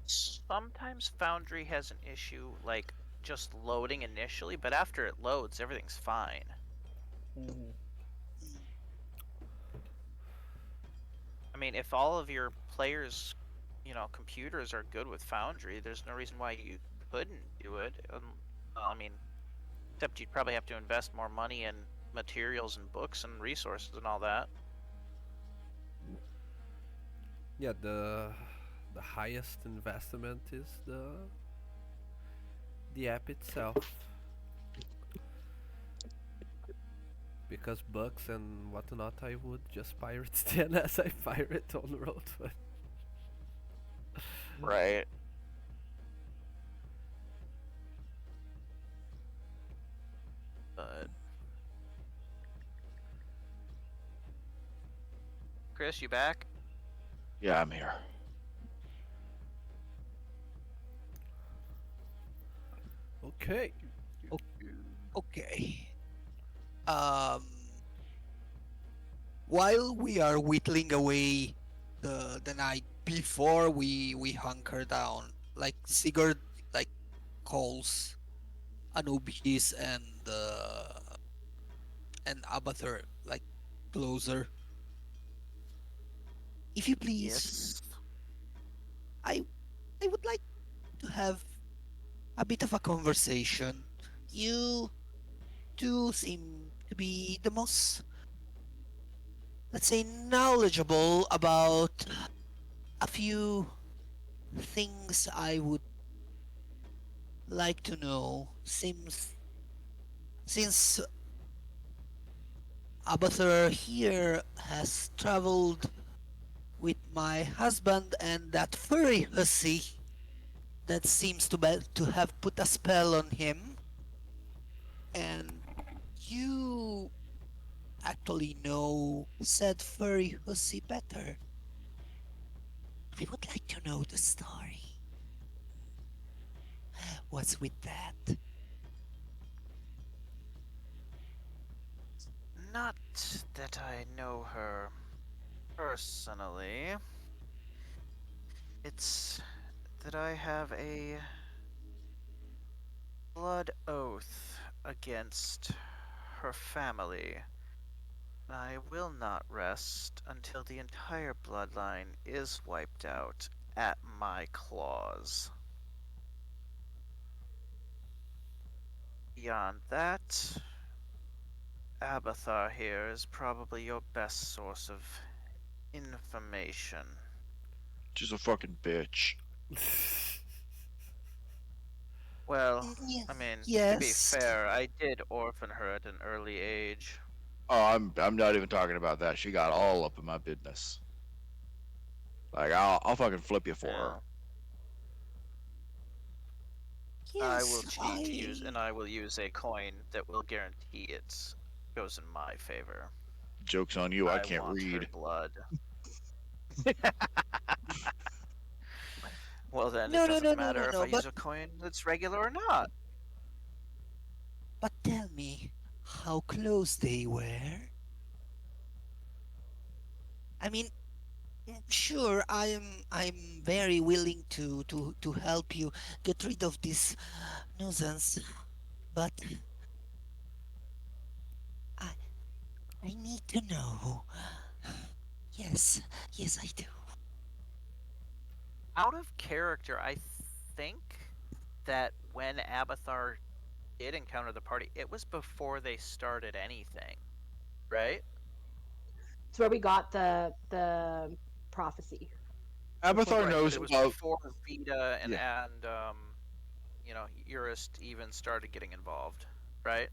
Sometimes Foundry has an issue, like just loading initially, but after it loads, everything's fine. Mhm. I mean, if all of your players, computers are good with Foundry, there's no reason why you couldn't do it. I mean, except you'd probably have to invest more money in materials and books and resources and all that. Yeah, the highest investment is the app itself. Because bugs and whatnot, I would just pirate 10 as I pirate on the road. Right. But Chris, you back? Yeah, I'm here. Okay. Okay. Um, while we are whittling away the night before we hunker down, like Sigurd like calls Anubhiss and Abathar like closer. If you please, Yes. I I would like to have a bit of a conversation. You two seem to be the most, let's say, knowledgeable about a few things I would like to know. Since Abathar here has traveled with my husband and that furry hussy that seems to have put a spell on him. And you actually know said furry hussy better. I would like to know the story. What's with that? Not that I know her personally. It's that I have a blood oath against her family. I will not rest until the entire bloodline is wiped out at my claws. Beyond that, Abathar here is probably your best source of information. She's a fucking bitch. Well, Yeah, I mean, to be yes. fair, I did orphan her at an early age. Oh, I'm not even talking about that. She got all up in my business. Like I'll fucking flip you for her. I will Yes, cheat to use, and I will use a coin that will guarantee it goes in my favor. Joke's on you, I can't want her read. blood. Well, then No, it no, no, doesn't no, matter no, if no, I use but a coin that's regular or not. tell me how close they were. I mean, sure, I'm very willing to help you get rid of this nuisance, but I I need to know. Yes, yes, I do. Out of character, I think that when Abathar did encounter the party, it was before they started anything, right? It's where we got the prophecy. Abathar Right, but knows it was about. before Vita and Yeah. Eurist even started getting involved, right?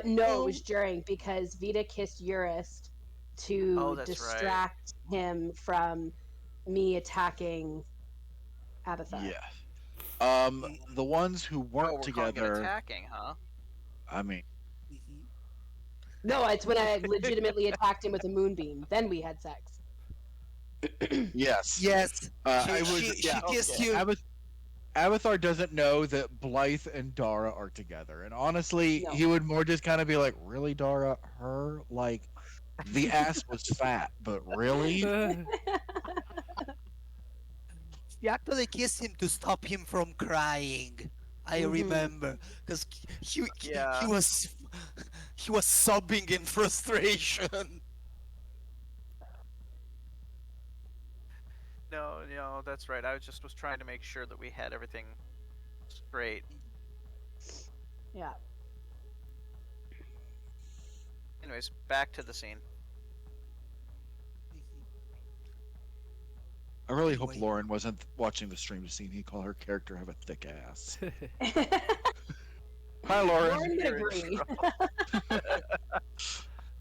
No, it Oh, was during because Vita kissed Eurist Oh, to that's right. distract him from me attacking Abathar. Yeah. mm, The ones who Oh, weren't we're calling it together. attacking, huh? I mean, mhm. No, it's when I legitimately attacked him with a moonbeam. Then we had sex. yes. Yes, I was. she Yeah. kissed Okay. you. Abathar doesn't know that Blythe and Dara are together, and honestly, No. he would more just kind of be like, "Really, Dara? Her? Like, the ass was fat, but really?" She actually kissed him to stop him from crying. I remember, because he Yeah. was he was sobbing in frustration. No, that's right. I was trying to make sure that we had everything straight. Yeah. Anyways, back to the scene. I really hope Anyway. Lauren wasn't watching the stream to see me call her character have a thick ass. Hi, Lauren. Lauren would You're in agree.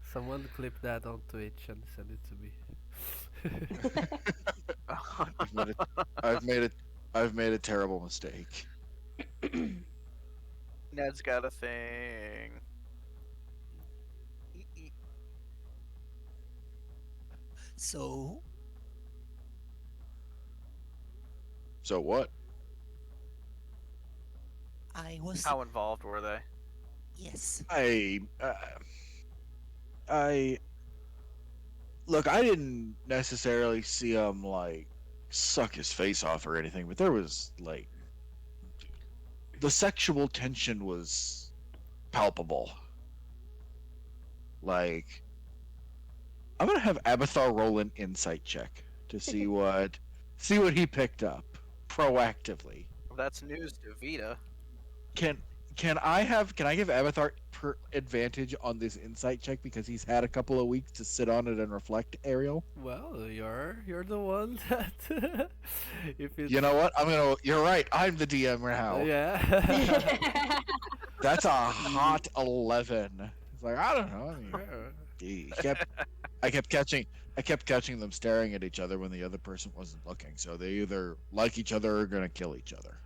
Someone clip that on Twitch and send it to me. I've made a, I've made a, I've made a terrible mistake. Ned's got a thing. So So what? I was How involved were they? yes. I look. I didn't necessarily see him like suck his face off or anything, but there was like the sexual tension was palpable. Like, I'm gonna have Abathar roll an insight check to see what he picked up proactively. That's news to Vita. Can can I give Abathar advantage on this insight check because he's had a couple of weeks to sit on it and reflect, Ariel? Well, you're the one that if it's You know what? You're right. I'm the DM now. yeah. That's a hot 11. It's like I don't know. I mean, He kept. I kept catching them staring at each other when the other person wasn't looking. So they either like each other or gonna kill each other.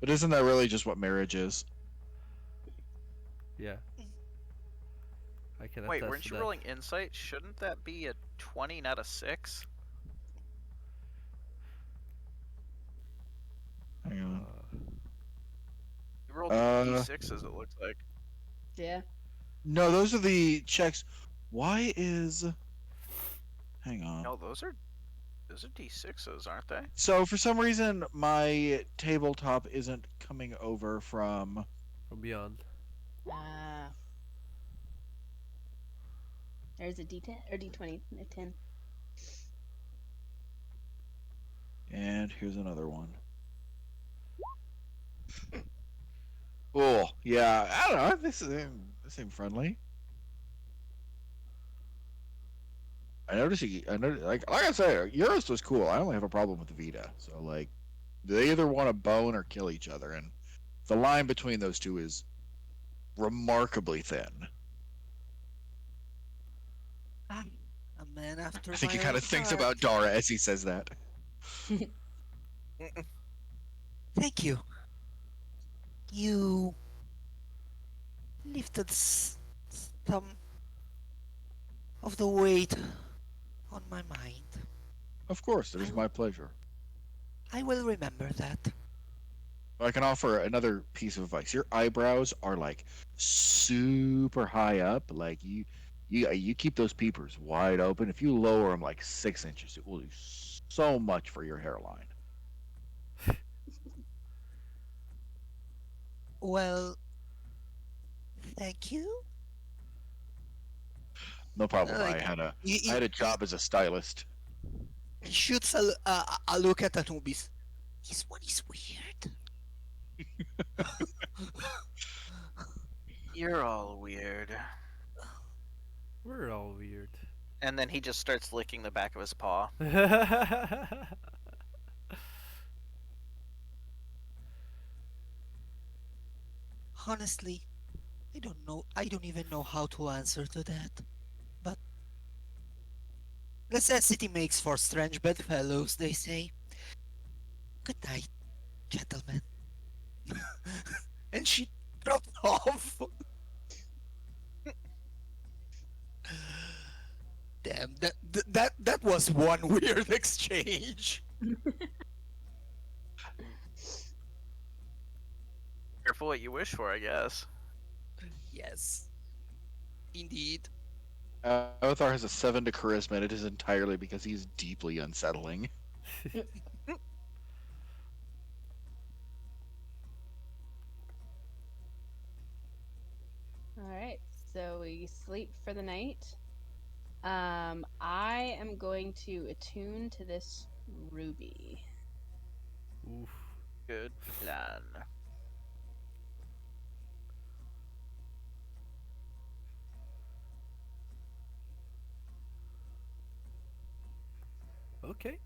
But isn't that really just what marriage is? Yeah, I can Wait, attest weren't to you that. rolling insight? Shouldn't that be a 20, not a 6? Hang on. You rolled Uh, d6s, it looks like. Yeah. no, those are the checks. Why is? Hang on. No, those are d6s, aren't they? So for some reason, my tabletop isn't coming over from. From beyond. Ah. There's a D10 or D20, a 10. And here's another one. Oh, yeah. I don't know. This seem friendly. I noticed. Like I said, Eurus was cool. I only have a problem with Vita. So like, they either want to bone or kill each other, and the line between those two is remarkably thin. I'm a man after I think he my kind own of thinks heart. about Dara as he says that. Thank you. You lifted some of the weight on my mind. Of course, it is my pleasure. I will remember that. I can offer another piece of advice. Your eyebrows are like super high up. Like you keep those peepers wide open. If you lower them like 6 inches, it will do so much for your hairline. Well, thank you. No problem. Like, I he, had a job as a stylist. he shoots a look at Anubhiss. This one is weird. You're all weird. We're all weird. And then he just starts licking the back of his paw. Honestly, I don't know. I don't even know how to answer to that. But necessity makes for strange bedfellows, they say. Good night, gentlemen. And she dropped off. Damn, that was one weird exchange. Careful what you wish for, I guess. Yes, indeed. Abathar has a 7 to charisma, and it is entirely because he's deeply unsettling. All right. So we sleep for the night. I am going to attune to this ruby. Oof. Good plan. Okay.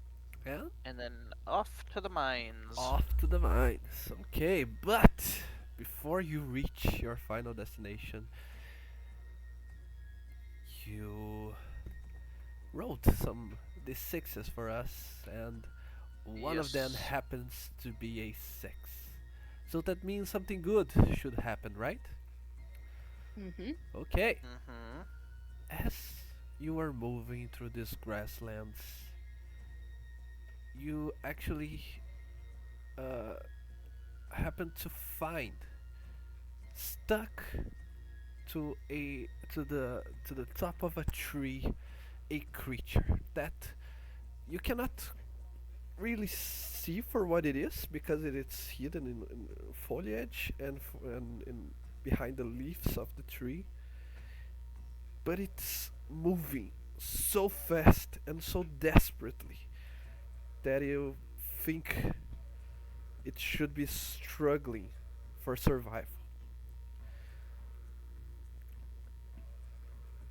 And And then off to the mines. off to the mines. Okay, but before you reach your final destination, you wrote some d6s for us, and one of them Yes. happens to be a 6. So that means something good should happen, right? Mm-hmm. Okay. Mm-hmm. As you are moving through these grasslands, you actually happen to find stuck to the top of a tree a creature that you cannot really see for what it is because it is hidden in foliage and in behind the leaves of the tree, but it's moving so fast and so desperately that you think it should be struggling for survival.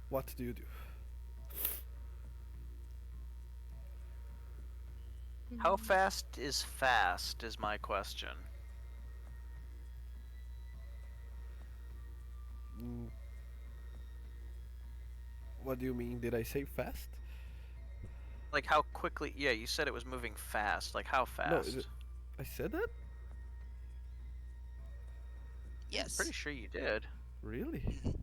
What do you do? How fast is my question. What do you mean? Did I say fast? Like how quickly? Yeah, you said it was moving fast. Like how No, fast? I said that? Pretty Yes. sure you did. Really? Mhm.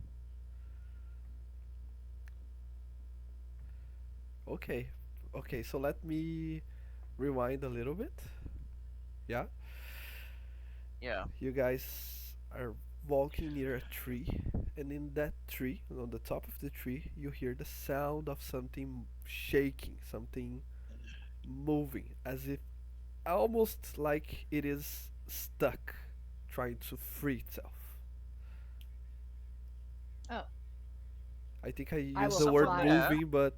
Okay. Okay, so let me rewind a little bit. Yeah? Yeah. You guys are walking near a tree, and in that tree, on the top of the tree, you hear the sound of something shaking, something moving, as if almost like it is stuck, trying to free itself. Oh, I think I I used will the word fly. Yeah. moving, but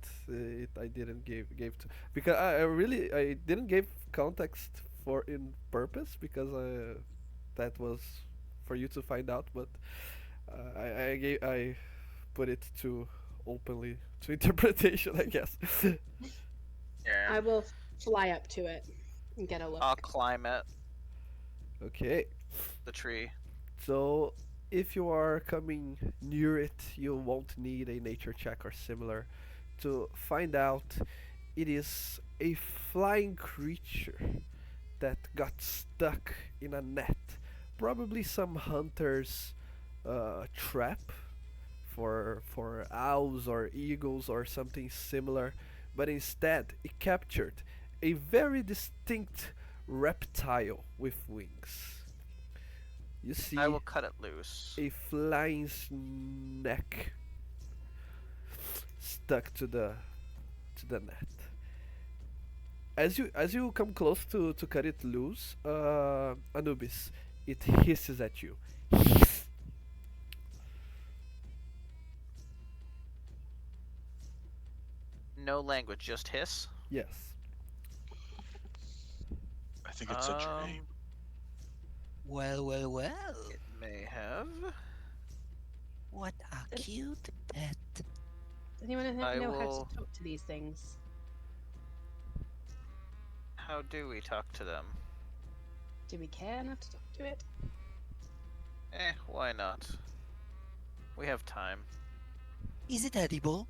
I didn't give to because I really I didn't give context for in purpose because that was for you to find out, but I put it too openly to interpretation, I guess. Yeah. I will fly up to it and get a look. I'll climb it, Okay, the tree. so if you are coming near it, you won't need a nature check or similar to find out it is a flying creature that got stuck in a net. Probably some hunter's trap for owls or eagles or something similar, but instead it captured a very distinct reptile with wings. You I see will cut it loose. a flying snake stuck to the net. As you come close to cut it loose, Anubis, it hisses at you. No language, just hiss. Yes. I think it's a dream. Well, well, well. It may have. What a cute pet. Does anyone I know how to will. talk to these things? How do we talk to them? Do we care not to talk to it? Why not? We have time. Is it edible?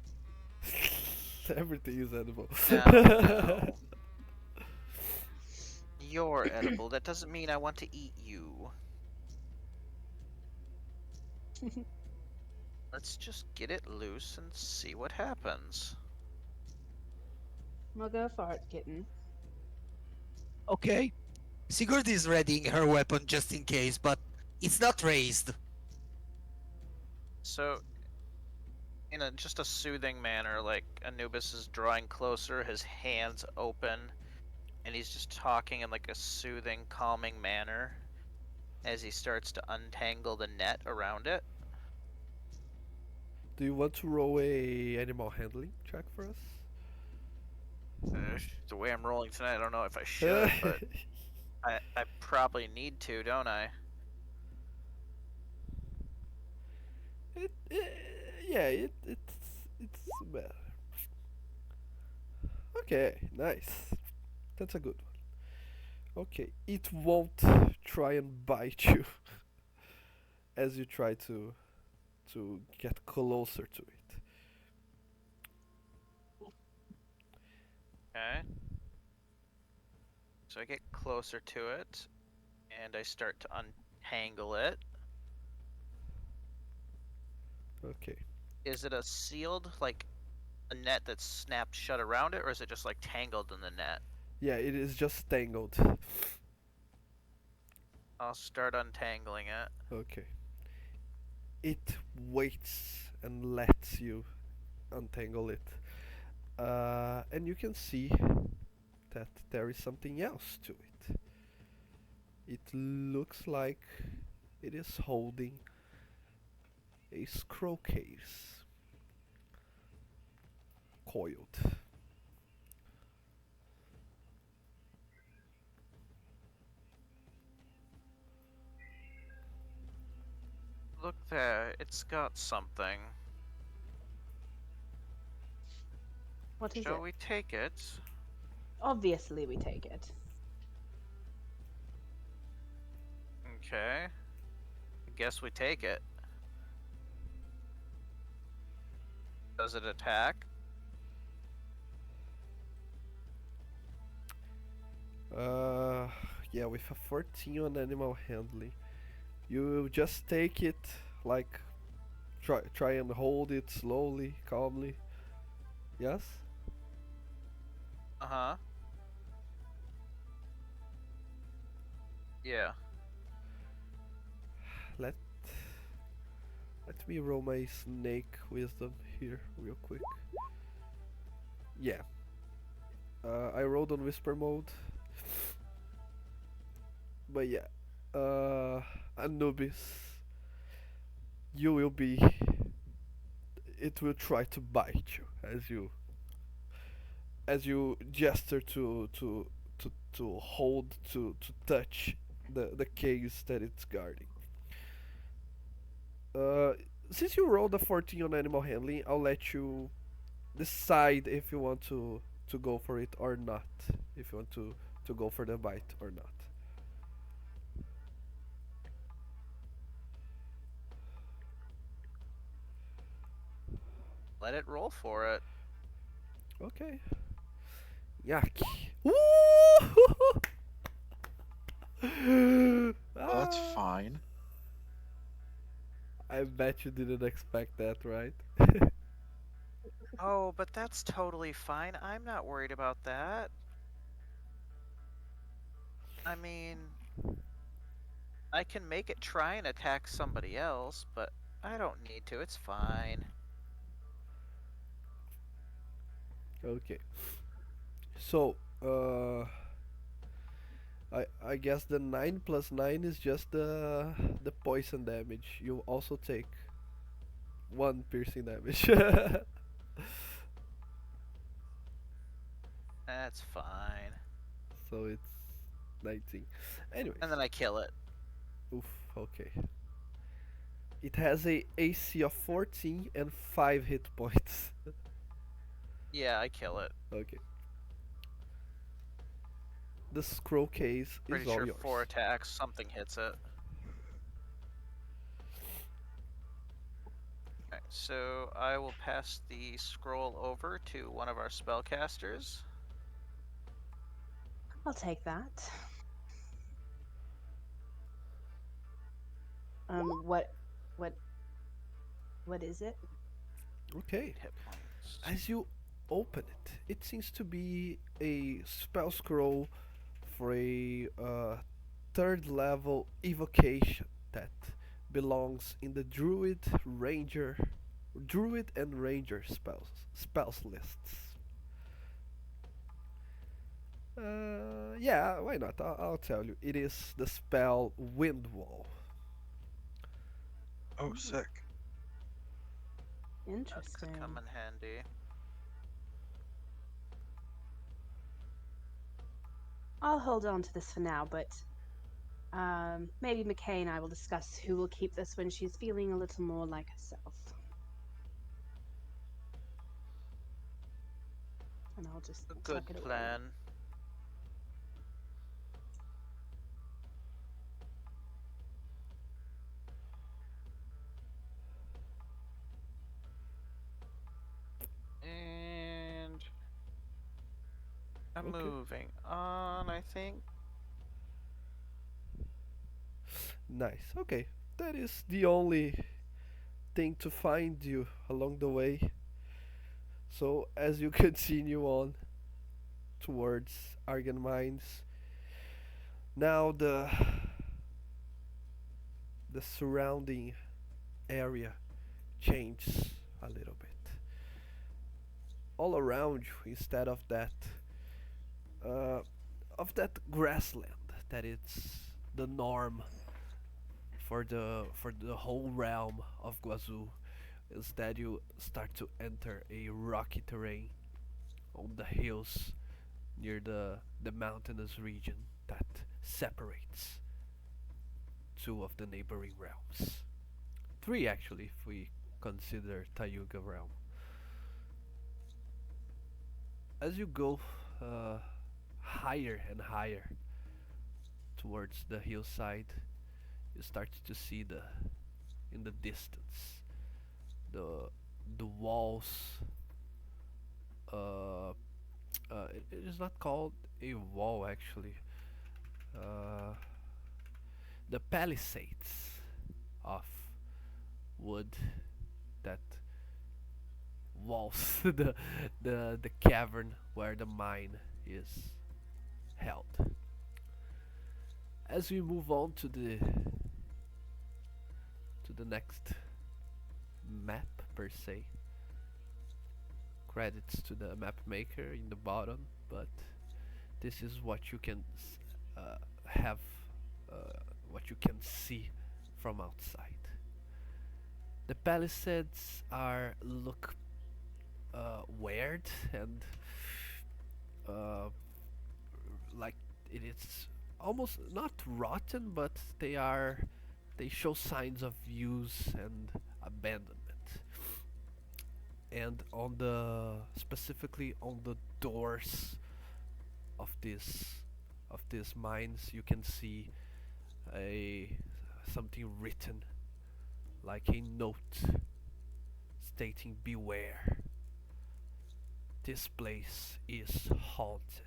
Everything is edible. No. You're edible. That doesn't mean I want to eat you. Let's just get it loose and see what happens. We'll go for it, kitten. Okay. Sigurd is readying her weapon just in case, but it's not raised. So, in just a soothing manner, like Anubis is drawing closer, his hands open, and he's just talking in like a soothing, calming manner as he starts to untangle the net around it. Do you want to roll a animal handling check for us? The way I'm rolling tonight, I don't know if I should, but I probably need to, don't I? It's better. Okay, nice. That's a good one. Okay, it won't try and bite you as you try to get closer to it. Okay. So I get closer to it, and I start to untangle it. Okay. Is it a sealed, like, a net that's snapped shut around it, or is it just, like, tangled in the net? Yeah, it is just tangled. I'll start untangling it. Okay. It waits and lets you untangle it. And you can see that there is something else to it. It looks like it is holding a scroll case coiled. Look there, it's got something. What is Shall it? we take it? Obviously, we take it. Okay. I guess we take it. Does it attack? Uh, yeah, with a 14 on animal handling, you just take it like try and hold it slowly, calmly. Yes. Uh-huh. Yeah. Let let me roll my snake wisdom here real quick. Yeah. I rolled on whisper mode, but yeah. Anubis, you will be. It will try to bite you as you gesture to hold to touch the case that it's guarding. Uh, since you rolled a 14 on animal handling, I'll let you decide if you want to go for it or not. If you want to go for the bite or not. Let it roll for it. Okay. Yuck. Woo! Well, that's Ah, fine. I bet you didn't expect that, right? Oh, but that's totally fine. I'm not worried about that. I mean, I can make it try and attack somebody else, but I don't need to. It's fine. Okay. So, I guess the 9 plus 9 is just the poison damage. You also take 1 piercing damage. That's fine. So it's 19. Anyways, And then I kill it. oof, okay. It has a AC of 14 and 5 hit points. Yeah, I kill it. Okay. The scroll case Pretty is all sure yours. 4 attacks, something hits it. Alright, so I will pass the scroll over to one of our spellcasters. I'll take that. What, what, what is it? Okay. 8 hit points. As you open it, it seems to be a spell scroll for a third level evocation that belongs in the druid and ranger spells lists. Yeah, why not? I'll tell you. It is the spell Wind Wall. Oh, sick. That Interesting. could come in handy. I'll hold on to this for now, but maybe McKay and I will discuss who will keep this when she's feeling a little more like herself. And I'll just A tuck good it away. plan. And I'm Okay. moving on, I think. Nice. Okay. That is the only thing to find you along the way. So as you continue on towards Argan Mines, now the surrounding area changes a little bit. All around you, instead uh, of that grassland that it's the norm for the whole realm of Guazul, instead you start to enter a rocky terrain on the hills near the mountainous region that separates two of the neighboring realms. Three actually, if we consider Tayuga realm. As you go higher and higher towards the hillside, you start to see the in the distance the the walls. Uh, it is not called a wall actually. Uh, the palisades of wood that walls the cavern where the mine is held. As we move on to the next map per se, credits to the map maker in the bottom, but this is what you can have, what you can see from outside. The palisades are look weird and uh, like it is almost not rotten, but they show signs of use and abandonment. And on the specifically on the doors of these mines, you can see a something written like a note stating beware. This place is haunted.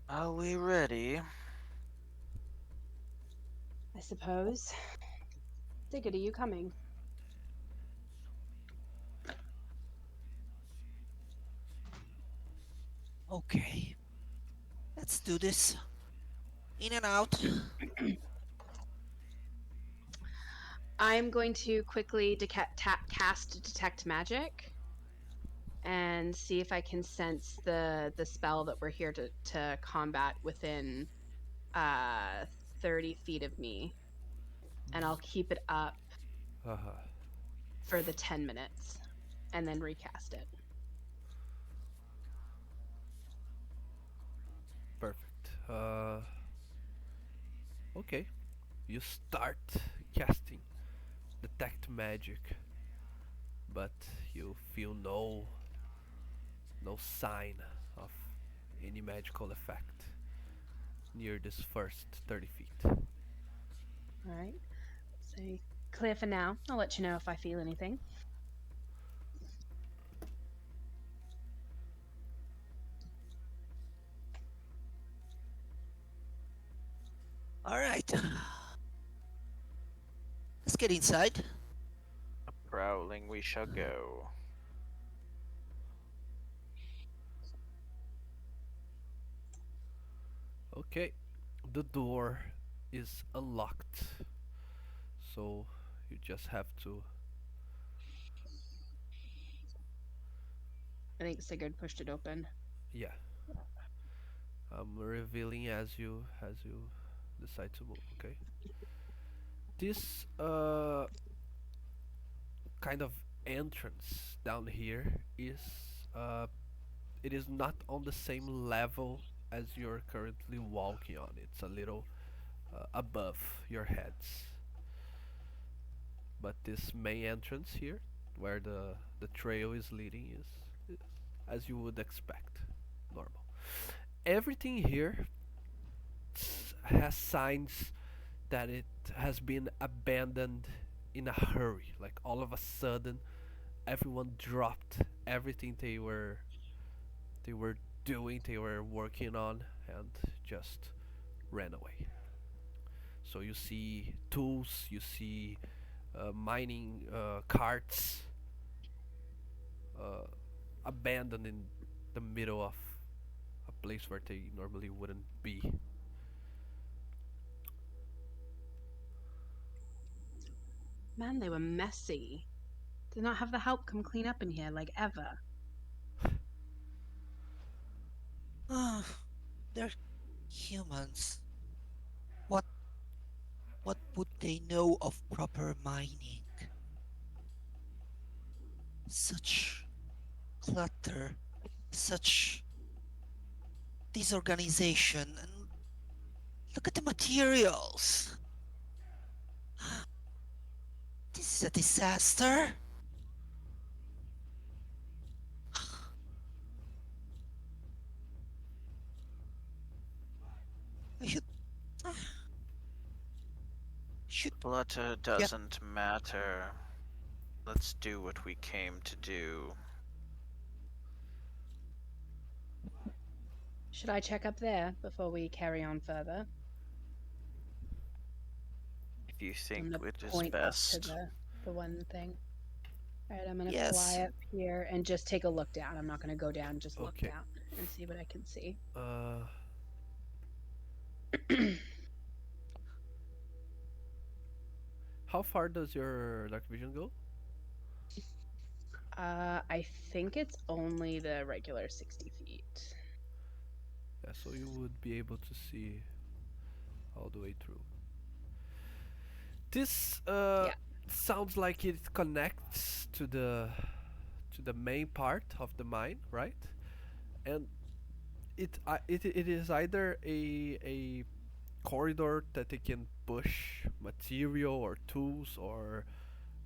Are we ready? I suppose. Sigurd, are you coming? Okay, let's do this. In and out. I'm going to quickly cast detect magic and see if I can sense the spell that we're here to combat within uh 30 feet of me, and I'll keep it up Uh-huh. for the 10 minutes and then recast it. Perfect. Okay. You start casting detect magic, but you feel no sign of any magical effect near this first 30 feet. All right. So clear for now. I'll let you know if I feel anything. All right. Let's get inside. Prowling we shall go. Okay. The door is unlocked. So you just have to. I think Sigurd pushed it open. Yeah. I'm revealing as you decide to move, okay? This kind of entrance down here is uh it is not on the same level as you're currently walking on. It's a little above your heads. But this main entrance here, where the trail is leading, is as you would expect, normal. Everything here has signs that it has been abandoned in a hurry. Like all of a sudden, everyone dropped everything they were doing, they were working on, and just ran away. So you see tools, you see mining carts uh, abandoned in the middle of a place where they normally wouldn't be. Man, they were messy. Did not have the help come clean up in here like ever. Ah, they're humans. What what would they know of proper mining? Such clutter, such disorganization, and look at the materials. This is a disaster. should. Blood Yeah. doesn't matter. Let's do what we came to do. Should I check up there before we carry on further? If you I'm think gonna it is point up to best. the one thing. All right, I'm gonna Yes. fly up here and just take a look down. I'm not gonna go down, just look Okay. down and see what I can see. How far does your dark vision go? I think it's only the regular 60 feet. Yeah, so you would be able to see all the way through. This Yeah. sounds like it connects to the main part of the mine, right? And it is either a corridor that they can push material or tools or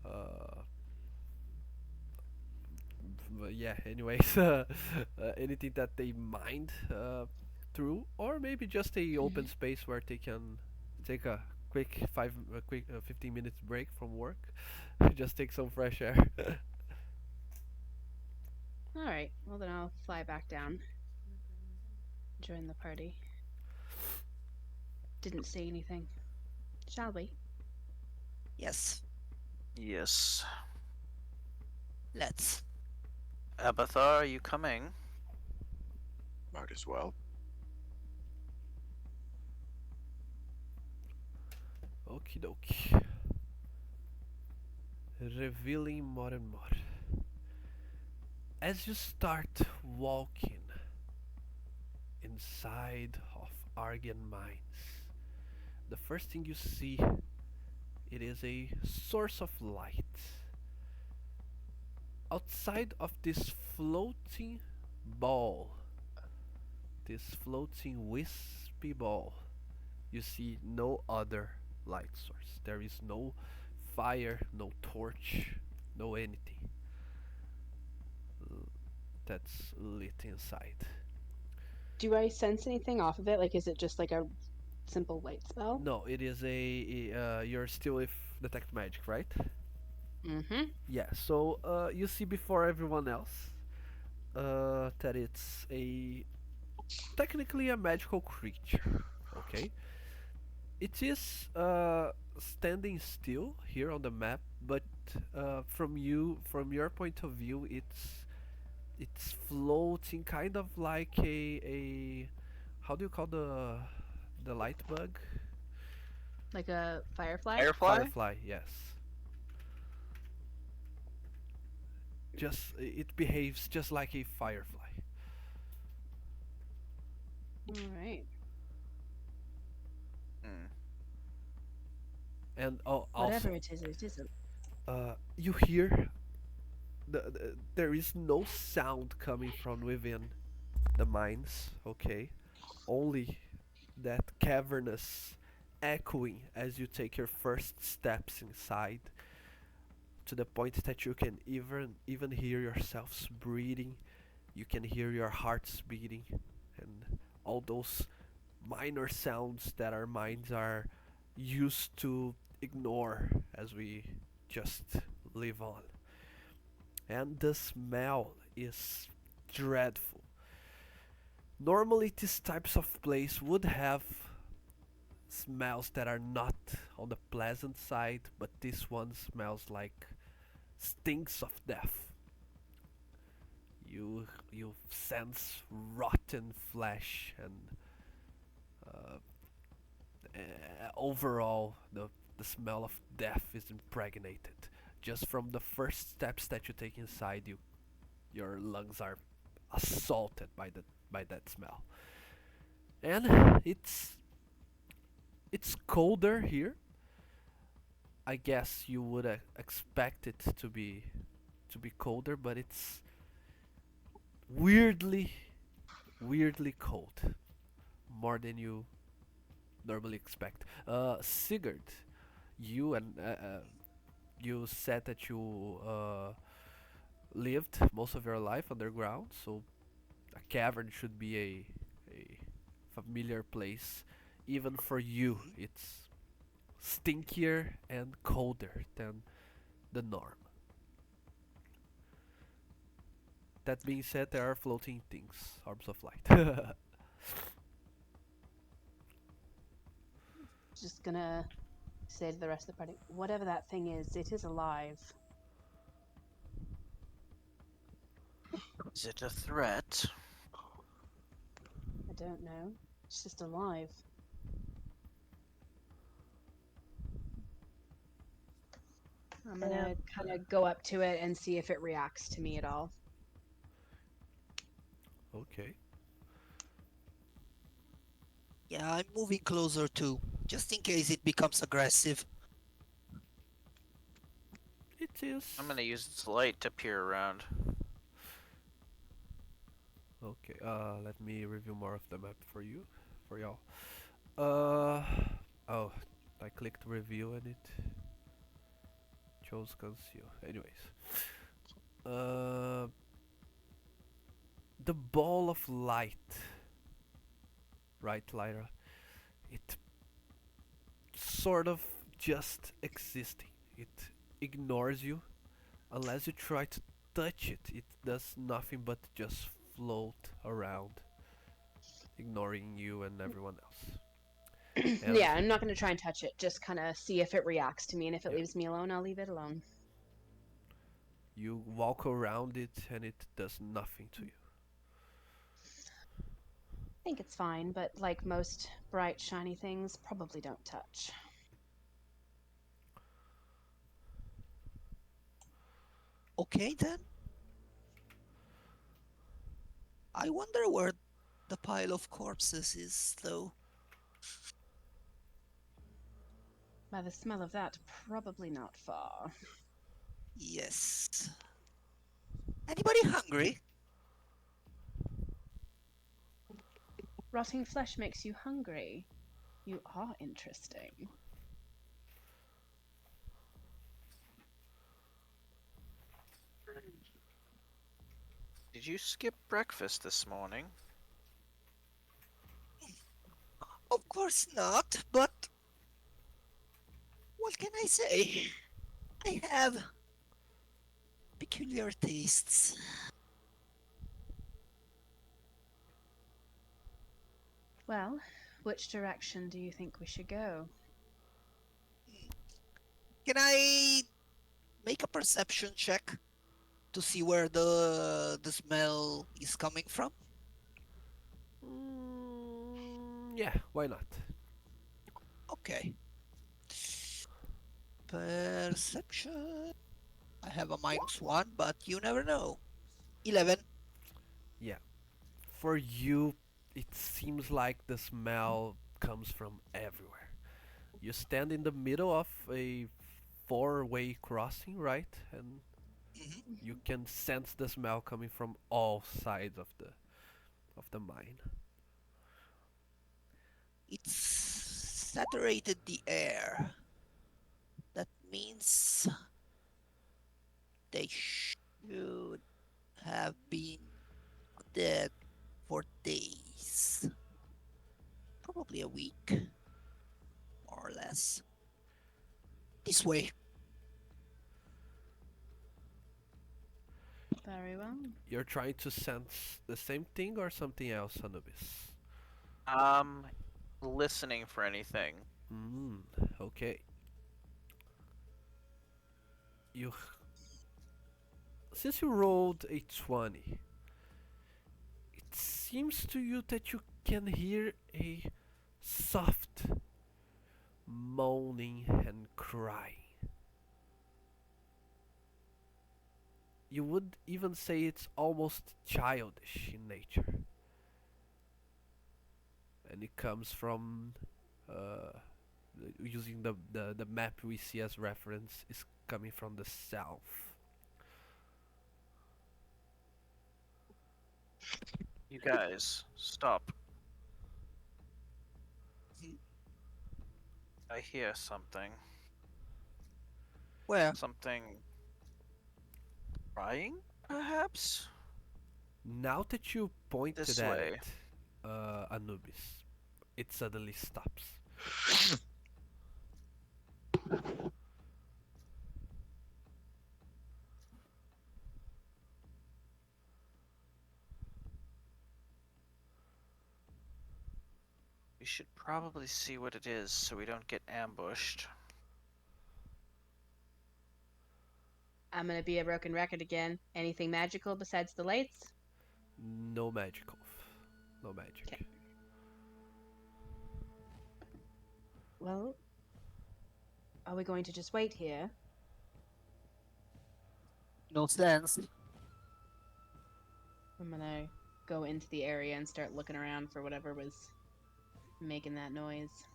uh, yeah, anyways, anything that they mined through, or maybe just a open space where they can take a quick 15 minutes break from work, just take some fresh air. All right. Well, then I'll fly back down. Join the party. Didn't say anything. Shall we? Yes. Yes. Let's. Abathar, are you coming? Might as well. Okie dokie. Revealing more and more. As you start walking inside of Argan Mines, the first thing you see, it is a source of light. Outside of this floating ball, this floating wispy ball, you see no other light source. There is no fire, no torch, no anything that's lit inside. Do I sense anything off of it? Like, is it just like a simple light spell? No, it is you're still with detect magic, right? Mm-hmm. Yeah. So you see before everyone else that it's a technically a magical creature. Okay. It is standing still here on the map, but from your point of view, it's floating, kind of like a how do you call the light bug? Like a firefly? Firefly? Firefly, yes. It behaves just like a firefly. All right. Hmm. And Whatever also, it is, it isn't. you hear there is no sound coming from within the mines. Okay, only that cavernous echoing as you take your first steps inside, to the point that you can even hear yourselves breathing. You can hear your hearts beating, and all those minor sounds that our minds are used to ignore as we just live on. And the smell is dreadful. Normally, these types of place would have smells that are not on the pleasant side, but this one smells like stinks of death. You sense rotten flesh and uh, overall the smell of death is impregnated. Just from the first steps that you take inside, your lungs are assaulted by that smell. And it's colder here. I guess you would expect it to be colder, but it's weirdly weirdly cold, more than you normally expect. Sigurd, you and you said that you lived most of your life underground, so a cavern should be a familiar place. Even for you, Mhm. it's stinkier and colder than the norm. That being said, there are floating things, arms of light. Just gonna say to the rest of the party, whatever that thing is, it is alive. Is it a threat? I don't know. It's just alive. I'm gonna kind of go up to it and see if it reacts to me at all. Okay. Yeah, I'm moving closer too, just in case it becomes aggressive. It is. I'm gonna use its light to peer around. Okay, let me review more of the map for you, for y'all. Oh, I clicked review and it chose conceal. Anyways, uh, the ball of light, right, Lyra? It sort of just existing. It ignores you unless you try to touch it. It does nothing but just float around, ignoring you and everyone else. And Yeah, I'm not gonna try and touch it. Just kind of see if it reacts to me, and if it Yeah. leaves me alone, I'll leave it alone. you walk around it and it does nothing to you. I think it's fine, but like most bright, shiny things, probably don't touch. Okay then. I wonder where the pile of corpses is, though. By the smell of that, probably not far. Yes. Anybody hungry? Rotting flesh makes you hungry. You are interesting. Did you skip breakfast this morning? Of course not, but what can I say? I have peculiar tastes. Well, which direction do you think we should go? Can I make a perception check to see where the smell is coming from? Yeah, why not? Okay. Perception. I have a -1, but you never know. 11. Yeah. For you, it seems like the smell comes from everywhere. You stand in the middle of a four-way crossing, right? And Mhm. you can sense the smell coming from all sides of the mine. It's saturated the air. That means they should have been dead for days. Probably a week, more or less. This way. Very well. You're trying to sense the same thing or something else, Anubis? Um, listening for anything. Okay. You Since you rolled a 20, it seems to you that you can hear a soft moaning and crying. You would even say it's almost childish in nature. And it comes from, using the map we see as reference, is coming from the south. You guys, stop. Mhm. I hear something. Where? Something crying, perhaps? Now that you pointed This at way. it, Anubis, it suddenly stops. We should probably see what it is so we don't get ambushed. I'm gonna be a broken record again. Anything magical besides the lights? No magical. No magic. 'Kay. Well, are we going to just wait here? No sense. I'm gonna go into the area and start looking around for whatever was making that noise.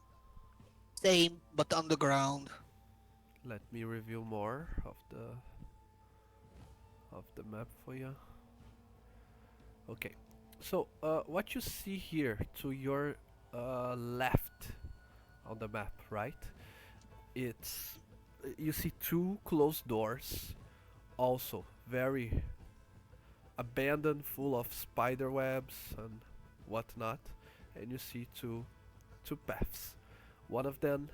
Same, but underground. Let me review more of the map for you. Okay, so what you see here to your left on the map, right? It's you see two closed doors, also very abandoned, full of spider webs and whatnot, and you see two paths. One of them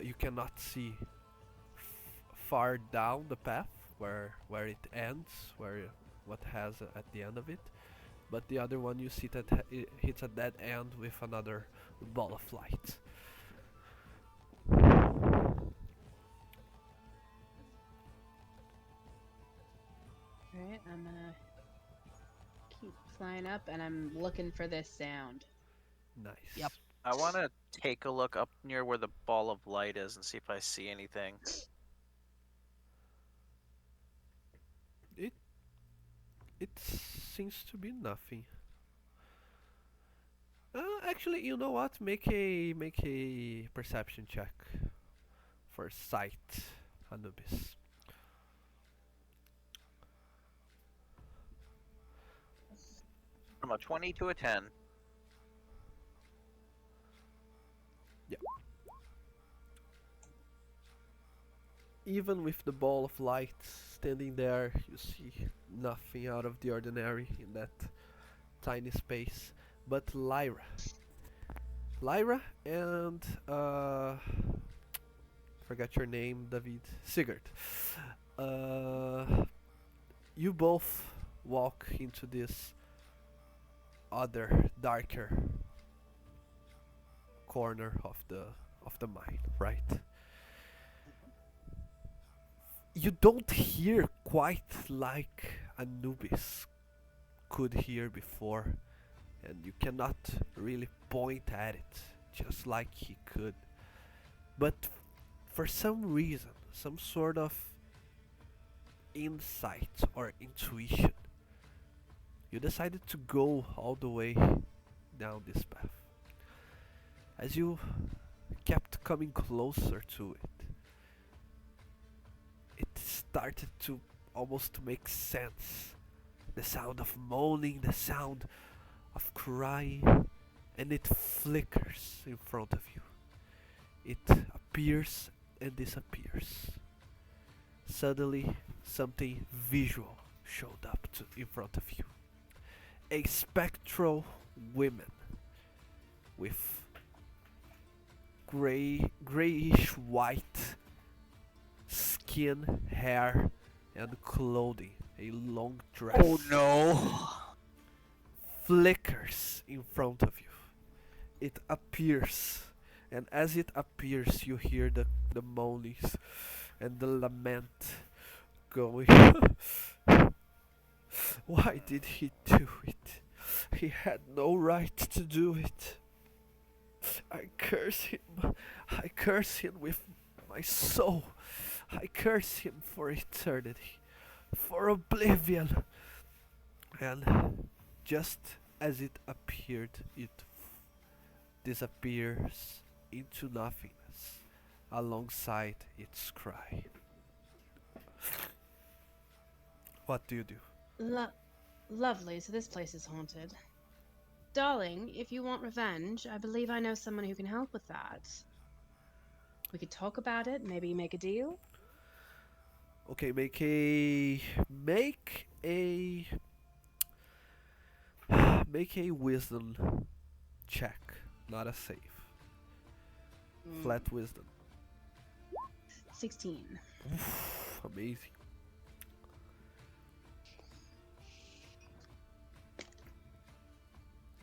you cannot see far down the path where it ends, what has at the end of it, but the other one you see that it hits a dead end with another ball of light. Alright, I'm gonna keep flying up and I'm looking for this sound. Nice. Yep. I want to take a look up near where the ball of light is and see if I see anything. It seems to be nothing. Actually, you know what? Make a perception check for sight, Anubhiss. From a 20 to a 10. Even with the ball of light standing there, you see nothing out of the ordinary in that tiny space. But Lyra and forgot your name, David. Sigurd. You both walk into this other darker corner of the mine, right? You don't hear quite like Anubhiss could hear before, and you cannot really point at it just like he could. But for some reason, some sort of insight or intuition, you decided to go all the way down this path. As you kept coming closer to it, it started to almost make sense. The sound of moaning, the sound of crying, and it flickers in front of you. It appears and disappears. Suddenly, something visual showed up in front of you. A spectral woman with grayish white skin, hair, and clothing. A long dress Oh no! flickers in front of you. It appears, and as it appears, you hear the moanings and the lament going. Why did he do it? He had no right to do it. I curse him. I curse him with my soul. I curse him for eternity, for oblivion. And just as it appeared, it disappears into nothingness alongside its cry. What do you do? Lovely, so this place is haunted. Darling, if you want revenge, I believe I know someone who can help with that. We could talk about it, maybe make a deal. Okay, make a make a wisdom check, not a save. Flat wisdom. 16. Oof, amazing.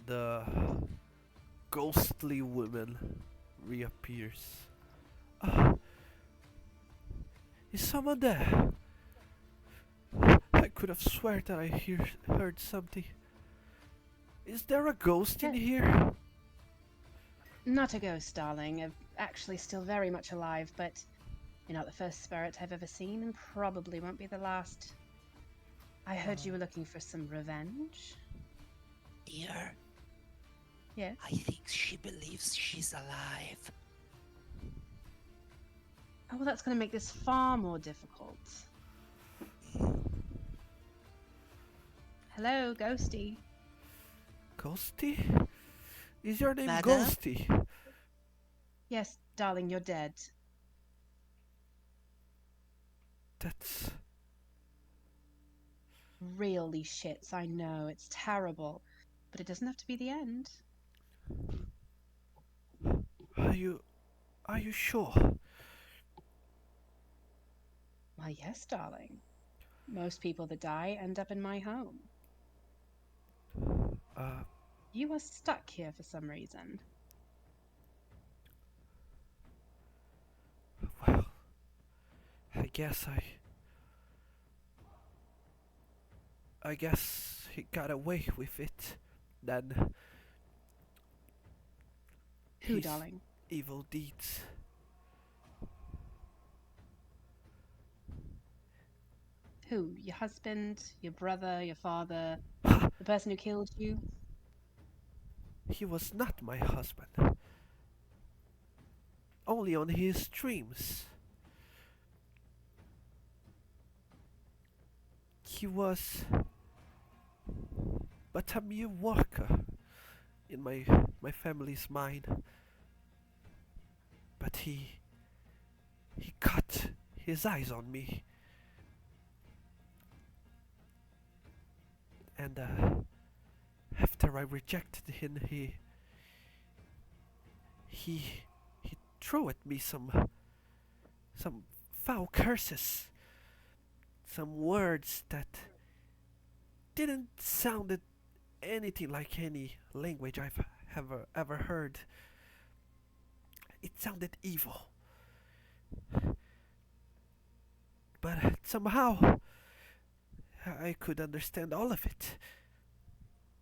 The ghostly woman reappears. Ah, is someone there? I could have sworn that I heard something. Is there a ghost in Yeah. here? Not a ghost, darling. Actually, still very much alive, but you're not the first spirit I've ever seen, and probably won't be the last. I heard you were looking for some revenge. Dear, Yes. I think she believes she's alive. Oh, well, that's going to make this far more difficult. Hello, Ghosty. Ghosty? Is your name Madam? Ghosty? Yes, darling, you're dead. That's... Really shits, I know, it's terrible. But it doesn't have to be the end. Are you sure? Why, yes, darling. Most people that die end up in my home. You are stuck here for some reason. Well, I guess he got away with it. Then Who, his darling? evil deeds. Who? Your husband? Your brother? Your father? The person who killed you? He was not my husband. Only on his dreams. He was but a mere worker in my family's mind. But he cut his eyes on me. And after I rejected him, he threw at me some foul curses, some words that didn't sounded anything like any language I've ever heard. It sounded evil, but somehow I could understand all of it.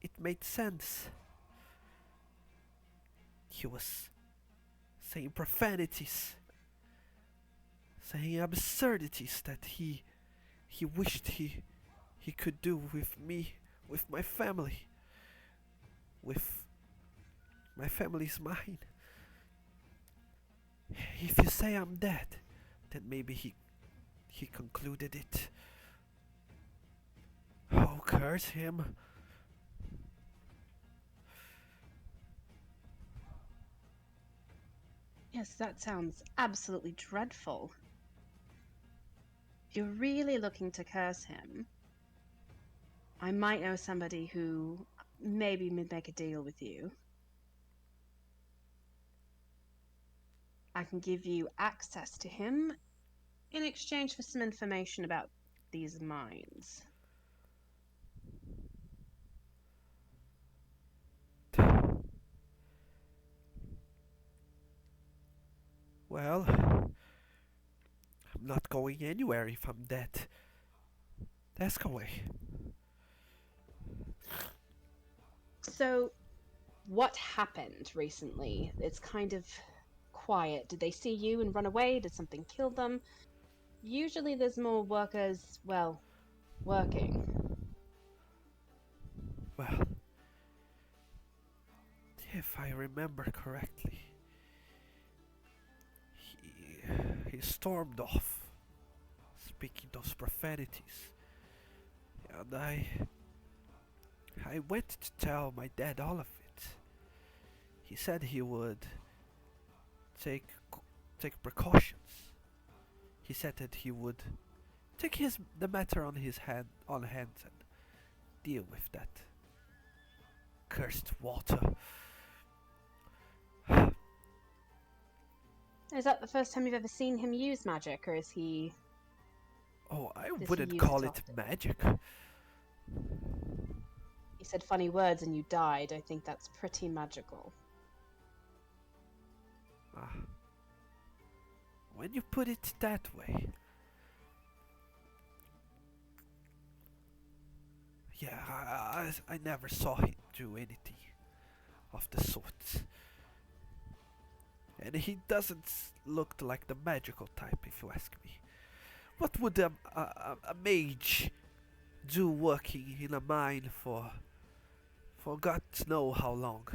It made sense. He was saying profanities, saying absurdities that he wished he could do with me, with my family, with my family's mind. If you say I'm dead, then maybe he concluded it. Oh, curse him. Yes, that sounds absolutely dreadful. If you're really looking to curse him, I might know somebody who maybe would make a deal with you. I can give you access to him in exchange for some information about these mines. Well, I'm not going anywhere if I'm dead. Ask away. So, what happened recently? It's kind of quiet. Did they see you and run away? Did something kill them? Usually there's more workers, well, working. Well, if I remember correctly, he stormed off, speaking those profanities, and I went to tell my dad all of it. He said he would take precautions. He said that he would take the matter on hands and deal with that cursed water. Is that the first time you've ever seen him use magic, or is he... Oh, I Does he wouldn't use call it it often? magic. You said funny words and you died. I think that's pretty magical. Ah. When you put it that way. Yeah, I never saw him do anything of the sort. And he doesn't look like the magical type, if you ask me. What would a mage do working in a mine for God know how long?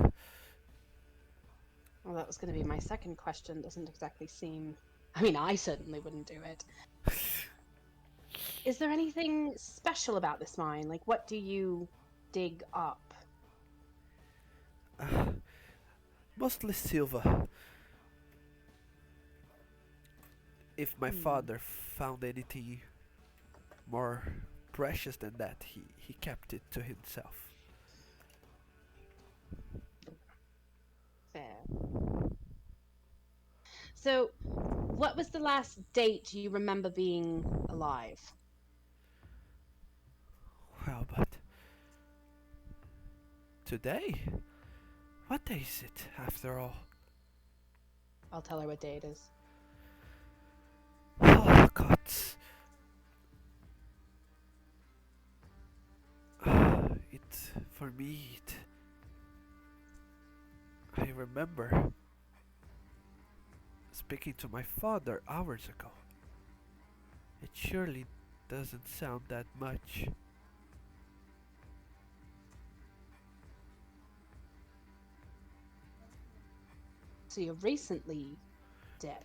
Well, that was going to be my second question. Doesn't exactly seem... I mean, I certainly wouldn't do it. Is there anything special about this mine? Like, what do you dig up? Mostly silver. If my father found anything more precious than that, he kept it to himself. Fair. So, what was the last date you remember being alive? Well, but today? What day is it, after all? I'll tell her what day it is. Oh, God. For me, I remember speaking to my father hours ago. It surely doesn't sound that much. So you're recently dead.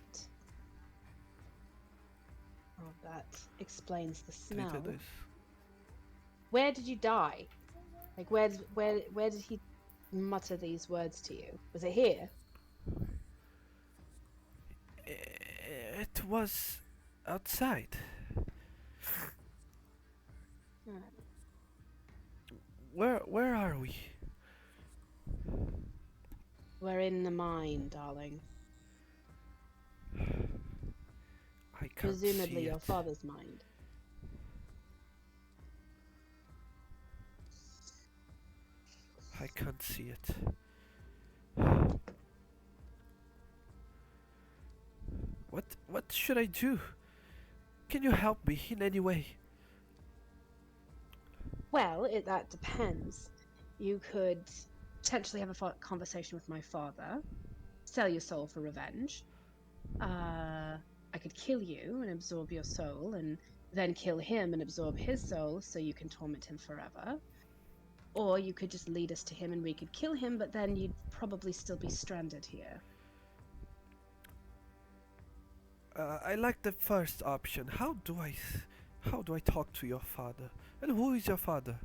Oh, that explains the smell. Where did you die? Like, where did he mutter these words to you? Was it here? It was outside. Where are we? We're in the mine, darling. I can't Presumably see your it. father's mind. I can't see it. What should I do? Can you help me in any way? Well, that depends. You could potentially have a conversation with my father, sell your soul for revenge. I could kill you and absorb your soul, and then kill him and absorb his soul so you can torment him forever. Or you could just lead us to him and we could kill him, but then you'd probably still be stranded here. I like the first option. How do I talk to your father? And who is your father?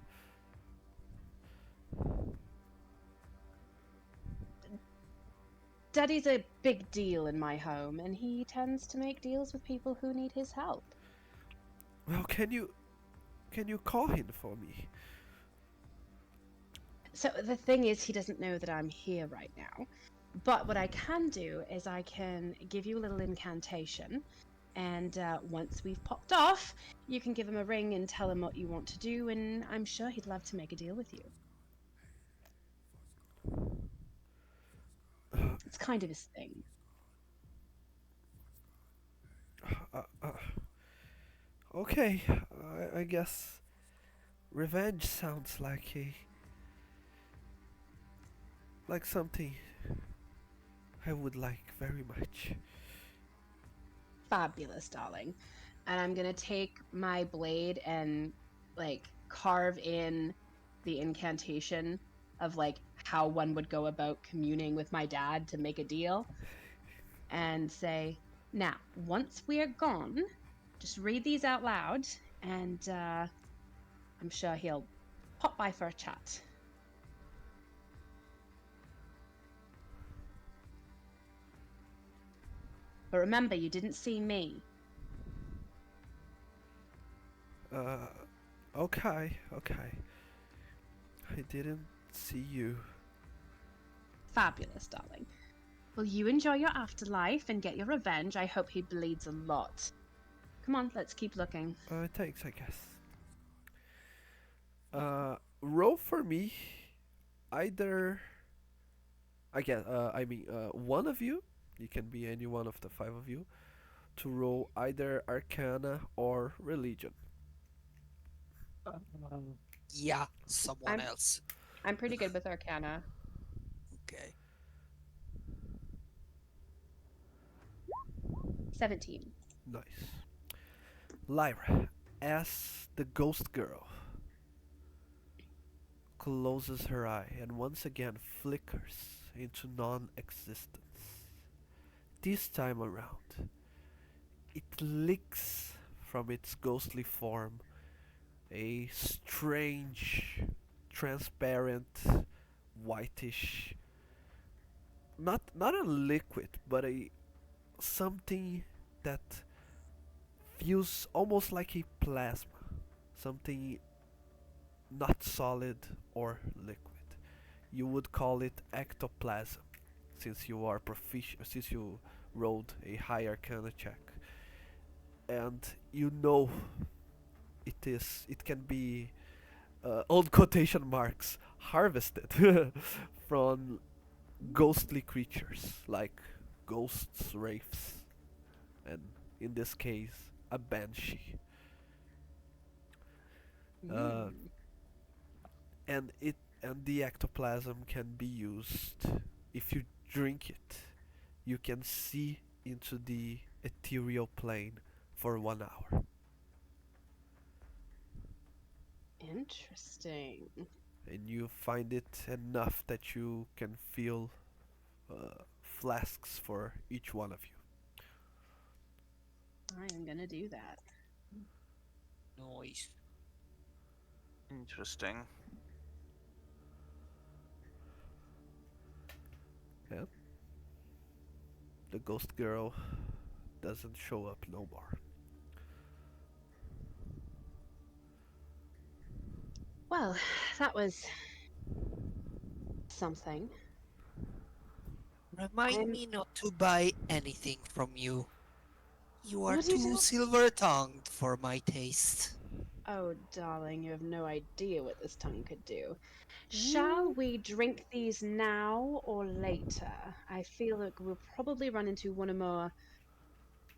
Daddy's a big deal in my home, and he tends to make deals with people who need his help. Well, can you call him for me? So the thing is, he doesn't know that I'm here right now. But what I can do is I can give you a little incantation, and once we've popped off, you can give him a ring and tell him what you want to do, and I'm sure he'd love to make a deal with you. It's kind of his thing. Okay, I guess revenge sounds like something I would like very much. Fabulous, darling. And I'm gonna take my blade and like carve in the incantation of like how one would go about communing with my dad to make a deal, and say, now once we are gone, just read these out loud, and I'm sure he'll pop by for a chat. But remember, you didn't see me. Okay. I didn't see you. Fabulous, darling. Well, you enjoy your afterlife and get your revenge. I hope he bleeds a lot. Come on, let's keep looking. Thanks, I guess. Roll for me. Either one of you. You can be any one of the five of you to roll either Arcana or Religion. Yeah, someone I'm else. I'm pretty good with Arcana. Okay. 17. Nice. Lyra, as the ghost girl closes her eye and once again flickers into non-existence. This time around, it licks from its ghostly form a strange, transparent, whitish, not a liquid, but a something that feels almost like a plasma, something not solid or liquid. You would call it ectoplasm, since you are proficient, since you rolled a high Arcana check, and you know it can be old quotation marks harvested from ghostly creatures like ghosts, wraiths, and in this case, a banshee. Uh, Mm. and the ectoplasm can be used if you drink it. You can see into the ethereal plane for 1 hour. Interesting. And you find it enough that you can fill flasks for each one of you. I am gonna do that. Noise. Interesting. Yeah. The ghost girl doesn't show up no more. Well, that was something. Remind I'm. me not to buy anything from you. You are What are you too doing? silver-tongued for my taste. Oh, darling, you have no idea what this tongue could do. Shall we drink these now or later? I feel like we'll probably run into one or more,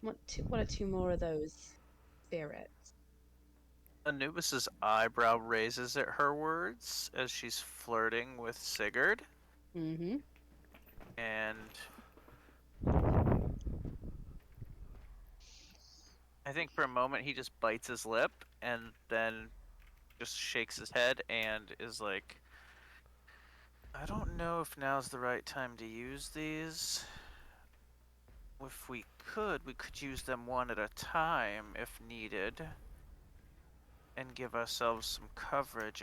one or two more of those spirits. Anubis's eyebrow raises at her words as she's flirting with Sigurd, Mm-hmm. and I think for a moment he just bites his lip and then just shakes his head and is like, I don't know if now's the right time to use these. If we could use them one at a time if needed, and give ourselves some coverage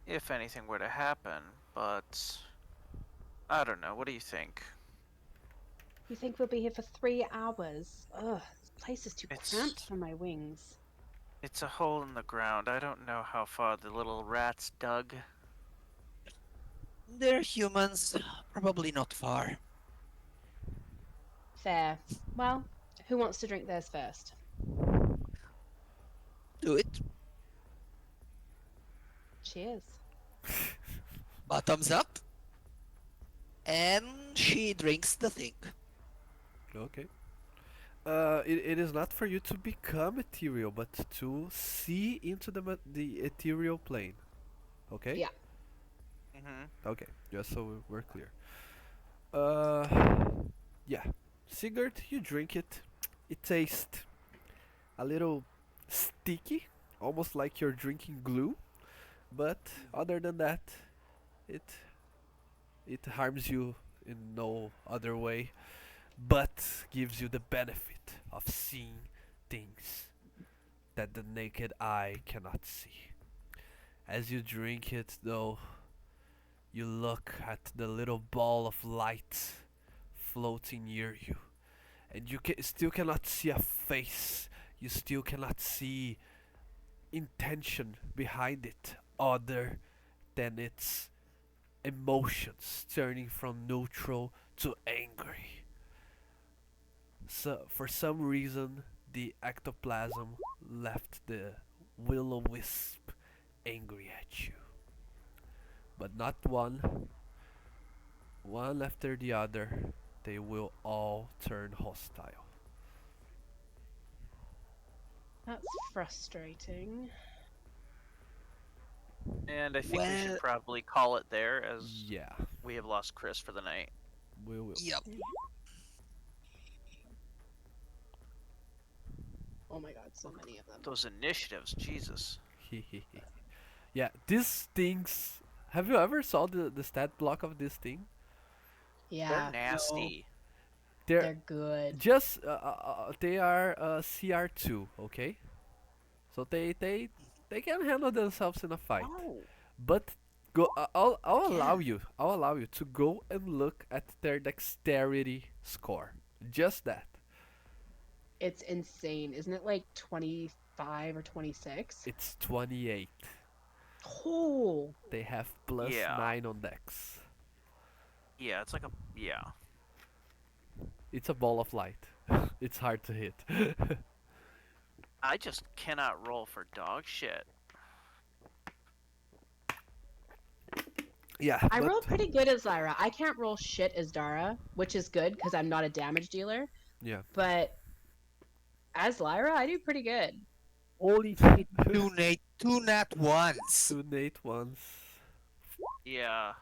if anything were to happen, but I don't know. What do you think? You think we'll be here for 3 hours? Ugh, this place is too cramped It's for my wings. it's a hole in the ground. I don't know how far the little rats dug. They're humans, probably not far. Fair. Well, who wants to drink theirs first? Do it. Cheers. Bottoms up. And she drinks the thing. Okay. It is not for you to become ethereal, but to see into the ethereal plane. Okay? Yeah. Okay, just so we're clear. Yeah. Sigurd, you drink it. It tastes a little sticky, almost like you're drinking glue. But other than that, it it harms you in no other way, but gives you the benefit of seeing things that the naked eye cannot see. As you drink it, though, you look at the little ball of light floating near you, and you still cannot see a face. You still cannot see intention behind it other than its emotions turning from neutral too angry. So, for some reason, the ectoplasm left the will-o-wisp angry at you. But not one after the other, they will all turn hostile. That's frustrating. And I think we should Well, probably call it there, as Yeah, we have lost Chris for the night. we will. yep. Oh my god, so many of them. Those initiatives, Jesus. Yeah, these things. Have you ever saw the stat block of this thing? Yeah, They're nasty. they're good. Just they are CR2, okay? So they can handle themselves in a fight. Oh. But go I'll allow Yeah. you. I'll allow you to go and look at their dexterity score. Just that. It's insane. Isn't it like 25 or 26? It's 28. Oh, They have plus Yeah. 9 on dex. Yeah, it's like a yeah. It's a ball of light. It's hard to hit. I just cannot roll for dog shit. Yeah, I but roll pretty good as Lyra. I can't roll shit as Dara, which is good because I'm not a damage dealer. yeah. But as Lyra, I do pretty good. Holy shit. Two nat ones. 2 nat ones. Yeah.